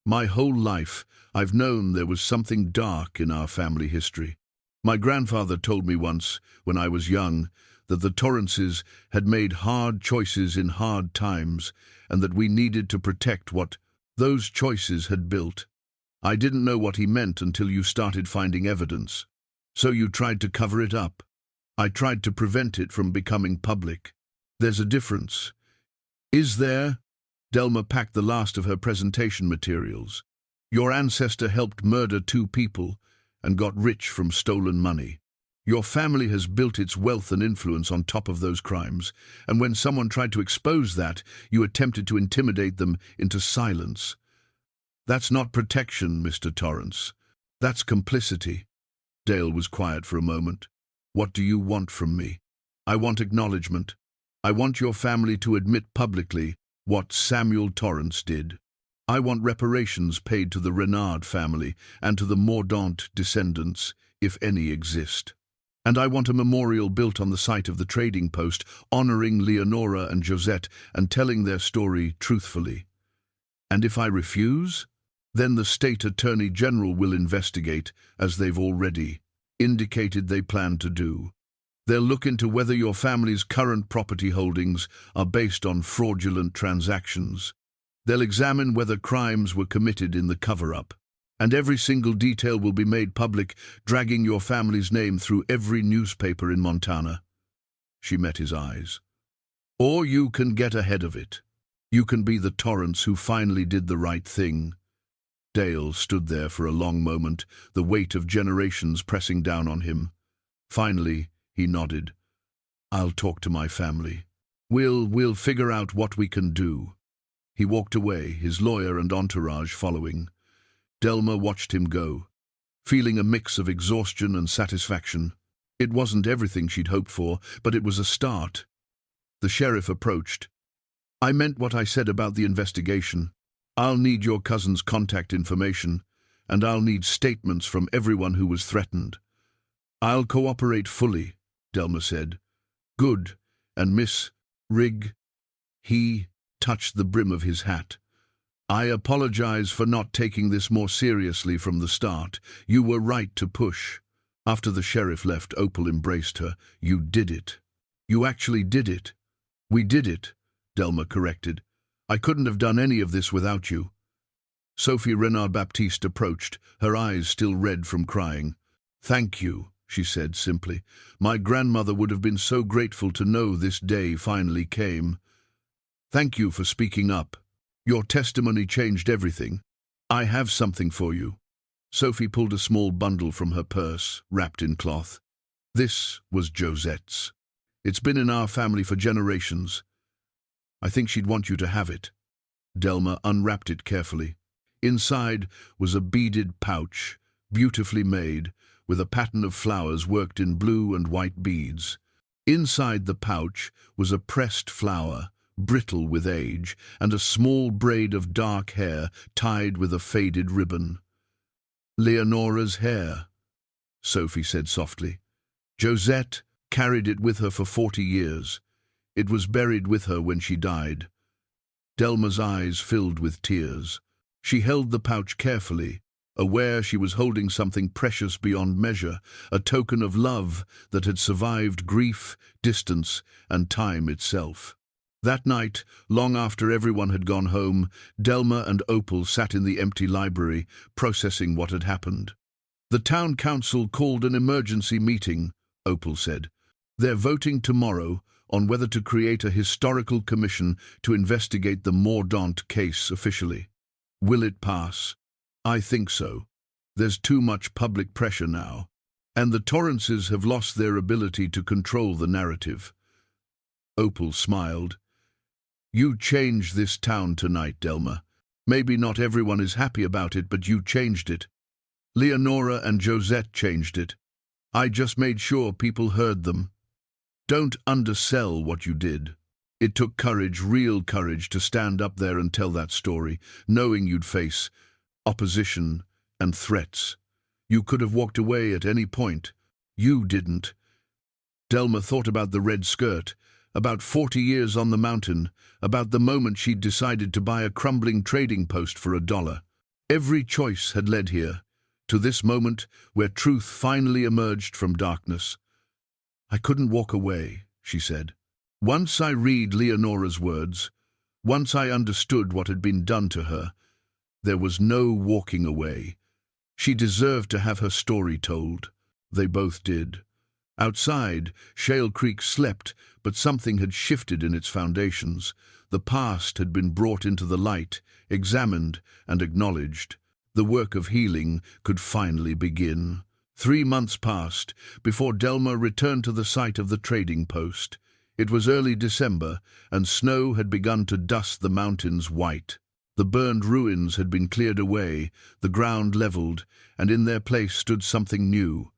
My whole life, I've known there was something dark in our family history. My grandfather told me once, when I was young, that the Torrances had made hard choices in hard times, and that we needed to protect what those choices had built. I didn't know what he meant until you started finding evidence. So you tried to cover it up. I tried to prevent it from becoming public. There's a difference." "Is there?" Delma packed the last of her presentation materials. "Your ancestor helped murder 2 people and got rich from stolen money. Your family has built its wealth and influence on top of those crimes, and when someone tried to expose that, you attempted to intimidate them into silence. That's not protection, Mr. Torrance. That's complicity." Dale was quiet for a moment. "What do you want from me?" "I want acknowledgement. I want your family to admit publicly what Samuel Torrance did. I want reparations paid to the Renard family and to the Mordaunt descendants, if any exist. And I want a memorial built on the site of the trading post, honoring Leonora and Josette and telling their story truthfully. And if I refuse, then the state attorney general will investigate, as they've already indicated they plan to do. They'll look into whether your family's current property holdings are based on fraudulent transactions. They'll examine whether crimes were committed in the cover-up. And every single detail will be made public, dragging your family's name through every newspaper in Montana." She met his eyes. "Or you can get ahead of it. You can be the Torrance who finally did the right thing." Dale stood there for a long moment, the weight of generations pressing down on him. Finally, he nodded. "I'll talk to my family. We'll figure out what we can do." He walked away, his lawyer and entourage following. Delma watched him go, feeling a mix of exhaustion and satisfaction. It wasn't everything she'd hoped for, but it was a start. The sheriff approached. "I meant what I said about the investigation. I'll need your cousin's contact information, and I'll need statements from everyone who was threatened." "I'll cooperate fully," Delma said. "Good. And Miss Rigg?" He touched the brim of his hat. "I apologize for not taking this more seriously from the start. You were right to push." After the sheriff left, Opal embraced her. "You did it. You actually did it." "We did it," Delma corrected. "I couldn't have done any of this without you." Sophie Renard-Baptiste approached, her eyes still red from crying. "Thank you," she said simply. "My grandmother would have been so grateful to know this day finally came. Thank you for speaking up. Your testimony changed everything. I have something for you." Sophie pulled a small bundle from her purse, wrapped in cloth. This was Josette's. "It's been in our family for generations. I think she'd want you to have it." Delma unwrapped it carefully. Inside was a beaded pouch, beautifully made, with a pattern of flowers worked in blue and white beads. Inside the pouch was a pressed flower, brittle with age, and a small braid of dark hair tied with a faded ribbon. "Leonora's hair," Sophie said softly. Josette carried it with her for 40 years. It was buried with her when she died. Delma's eyes filled with tears. She held the pouch carefully, aware she was holding something precious beyond measure, a token of love that had survived grief, distance, and time itself. That night, long after everyone had gone home, Delma and Opal sat in the empty library, processing what had happened. The town council called an emergency meeting, Opal said. They're voting tomorrow on whether to create a historical commission to investigate the Mordaunt case officially. Will it pass? I think so. There's too much public pressure now, and the Torrances have lost their ability to control the narrative. Opal smiled. You changed this town tonight, Delma. Maybe not everyone is happy about it, but you changed it. Leonora and Josette changed it. I just made sure people heard them. Don't undersell what you did. It took courage, real courage, to stand up there and tell that story, knowing you'd face opposition and threats. You could have walked away at any point. You didn't. Delma thought about the red skirt, about 40 years on the mountain, about the moment she'd decided to buy a crumbling trading post for $1. Every choice had led here, to this moment where truth finally emerged from darkness. I couldn't walk away, she said. Once I read Leonora's words, once I understood what had been done to her, there was no walking away. She deserved to have her story told. They both did. Outside, Shale Creek slept, but something had shifted in its foundations. The past had been brought into the light, examined and acknowledged. The work of healing could finally begin. 3 months passed before Delma returned to the site of the trading post. It was early December, and snow had begun to dust the mountains white. The burned ruins had been cleared away, the ground leveled, and in their place stood something new.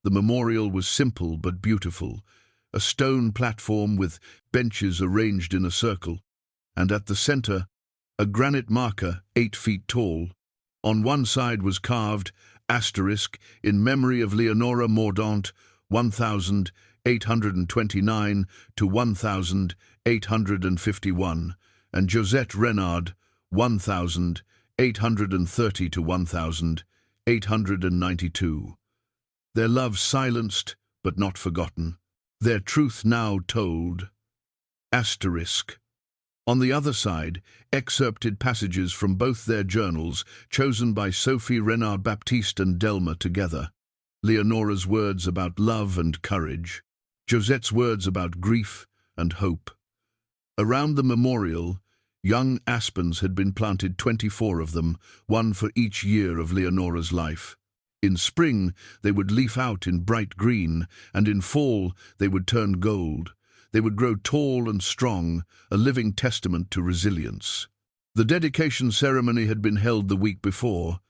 The memorial was simple but beautiful, a stone platform with benches arranged in a circle, and at the center, a granite marker 8 feet tall. On one side was carved, asterisk, in memory of Leonora Mordaunt, 1829 to 1851, and Josette Renard, 1830 to 1892. Their love silenced, but not forgotten. Their truth now told. Asterisk. On the other side, excerpted passages from both their journals, chosen by Sophie Renard Baptiste and Delma together. Leonora's words about love and courage. Josette's words about grief and hope. Around the memorial, young aspens had been planted, 24 of them, one for each year of Leonora's life. In spring, they would leaf out in bright green, and in fall, they would turn gold. They would grow tall and strong, a living testament to resilience. The dedication ceremony had been held the week before,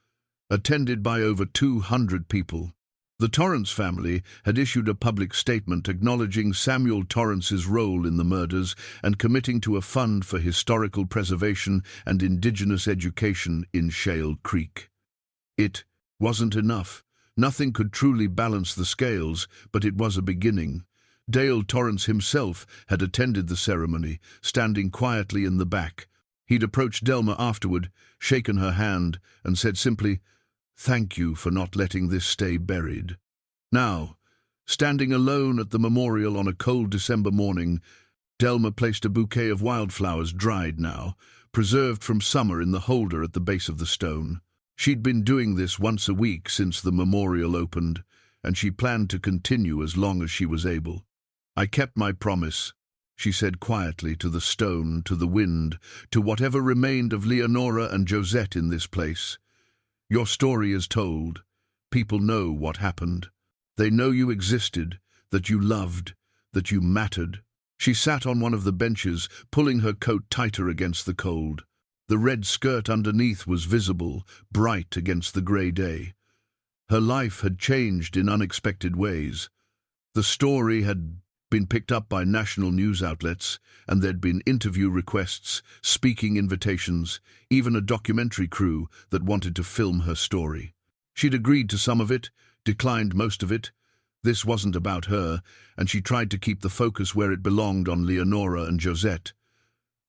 attended by over 200 people. The Torrance family had issued a public statement acknowledging Samuel Torrance's role in the murders and committing to a fund for historical preservation and indigenous education in Shale Creek. It wasn't enough. Nothing could truly balance the scales, but it was a beginning. Dale Torrance himself had attended the ceremony, standing quietly in the back. He'd approached Delma afterward, shaken her hand, and said simply, "Thank you for not letting this stay buried." Now, standing alone at the memorial on a cold December morning, Delma placed a bouquet of wildflowers, dried now, preserved from summer, in the holder at the base of the stone. She'd been doing this once a week since the memorial opened, and she planned to continue as long as she was able. "I kept my promise," she said quietly, to the stone, to the wind, to whatever remained of Leonora and Josette in this place. "Your story is told. People know what happened. They know you existed, that you loved, that you mattered." She sat on one of the benches, pulling her coat tighter against the cold. The red skirt underneath was visible, bright against the grey day. Her life had changed in unexpected ways. The story had been picked up by national news outlets, and there'd been interview requests, speaking invitations, even a documentary crew that wanted to film her story. She'd agreed to some of it, declined most of it. This wasn't about her, and she tried to keep the focus where it belonged on Leonora and Josette.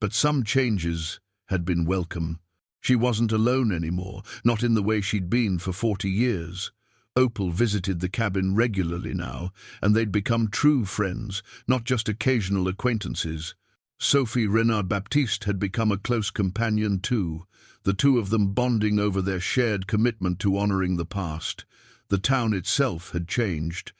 But some changes had been welcome. She wasn't alone anymore, not in the way she'd been for 40 years. Opal visited the cabin regularly now, and they'd become true friends, not just occasional acquaintances. Sophie Renard-Baptiste had become a close companion too, the two of them bonding over their shared commitment to honoring the past. The town itself had changed.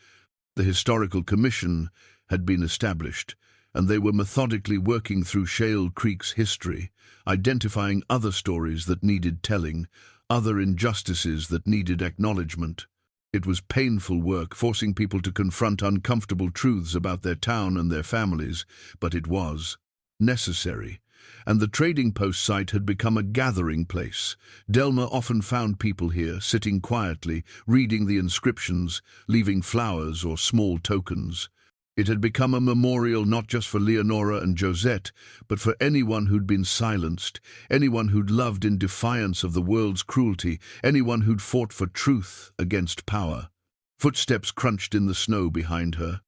The Historical Commission had been established, and they were methodically working through Shale Creek's history, identifying other stories that needed telling, other injustices that needed acknowledgement. It was painful work, forcing people to confront uncomfortable truths about their town and their families, but it was necessary. And the trading post site had become a gathering place. Delma often found people here, sitting quietly, reading the inscriptions, leaving flowers or small tokens. It had become a memorial not just for Leonora and Josette, but for anyone who'd been silenced, anyone who'd loved in defiance of the world's cruelty, anyone who'd fought for truth against power. Footsteps crunched in the snow behind her.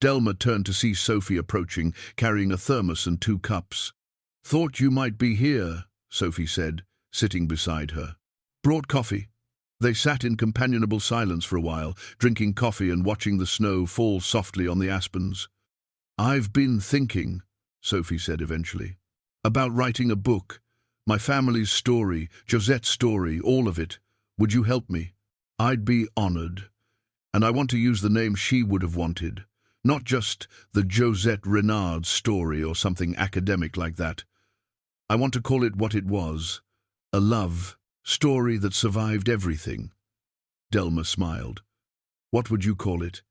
Delma turned to see Sophie approaching, carrying a thermos and 2 cups. "Thought you might be here," Sophie said, sitting beside her. "Brought coffee." They sat in companionable silence for a while, drinking coffee and watching the snow fall softly on the aspens. "I've been thinking," Sophie said eventually, "about writing a book. My family's story, Josette's story, all of it. Would you help me? I'd be honored. And I want to use the name she would have wanted. Not just the Josette Renard story or something academic like that. I want to call it what it was. A love story that survived everything." Delma smiled. "What would you call it?"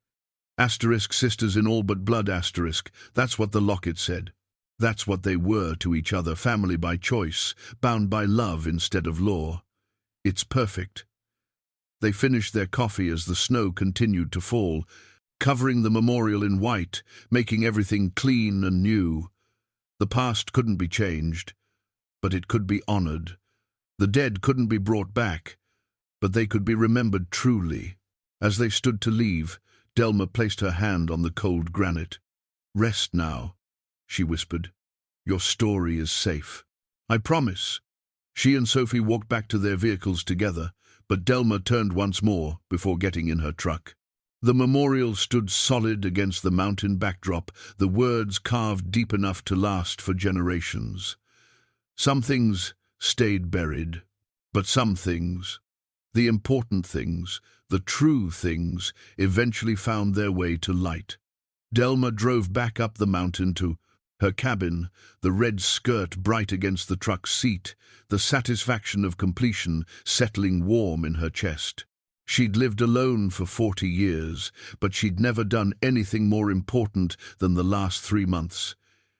"Asterisk sisters in all but blood asterisk. That's what the locket said. That's what they were to each other, family by choice, bound by love instead of law. It's perfect." They finished their coffee as the snow continued to fall, covering the memorial in white, making everything clean and new. The past couldn't be changed, but it could be honored. The dead couldn't be brought back, but they could be remembered truly. As they stood to leave, Delma placed her hand on the cold granite. "Rest now," she whispered. "Your story is safe. I promise." She and Sophie walked back to their vehicles together, but Delma turned once more before getting in her truck. The memorial stood solid against the mountain backdrop, the words carved deep enough to last for generations. Some things stayed buried, but some things, the important things, the true things, eventually found their way to light. Delma drove back up the mountain to her cabin, the red skirt bright against the truck's seat, the satisfaction of completion settling warm in her chest. She'd lived alone for 40 years, but she'd never done anything more important than the last 3 months.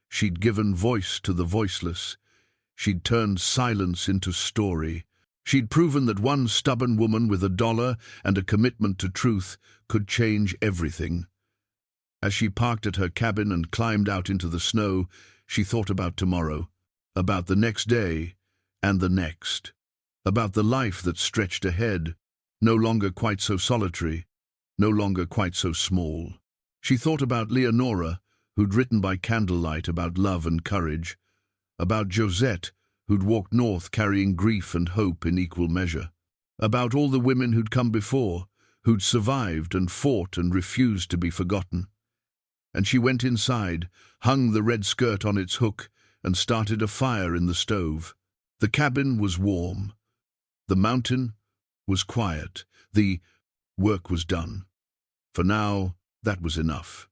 She'd given voice to the voiceless. She'd turned silence into story. She'd proven that one stubborn woman with $1 and a commitment to truth could change everything. As she parked at her cabin and climbed out into the snow, she thought about tomorrow, about the next day and the next, about the life that stretched ahead, no longer quite so solitary, no longer quite so small. She thought about Leonora, who'd written by candlelight about love and courage, about Josette, who'd walked north carrying grief and hope in equal measure, about all the women who'd come before, who'd survived and fought and refused to be forgotten. And she went inside, hung the red skirt on its hook, and started a fire in the stove. The cabin was warm. The mountain was quiet. The work was done. For now, that was enough.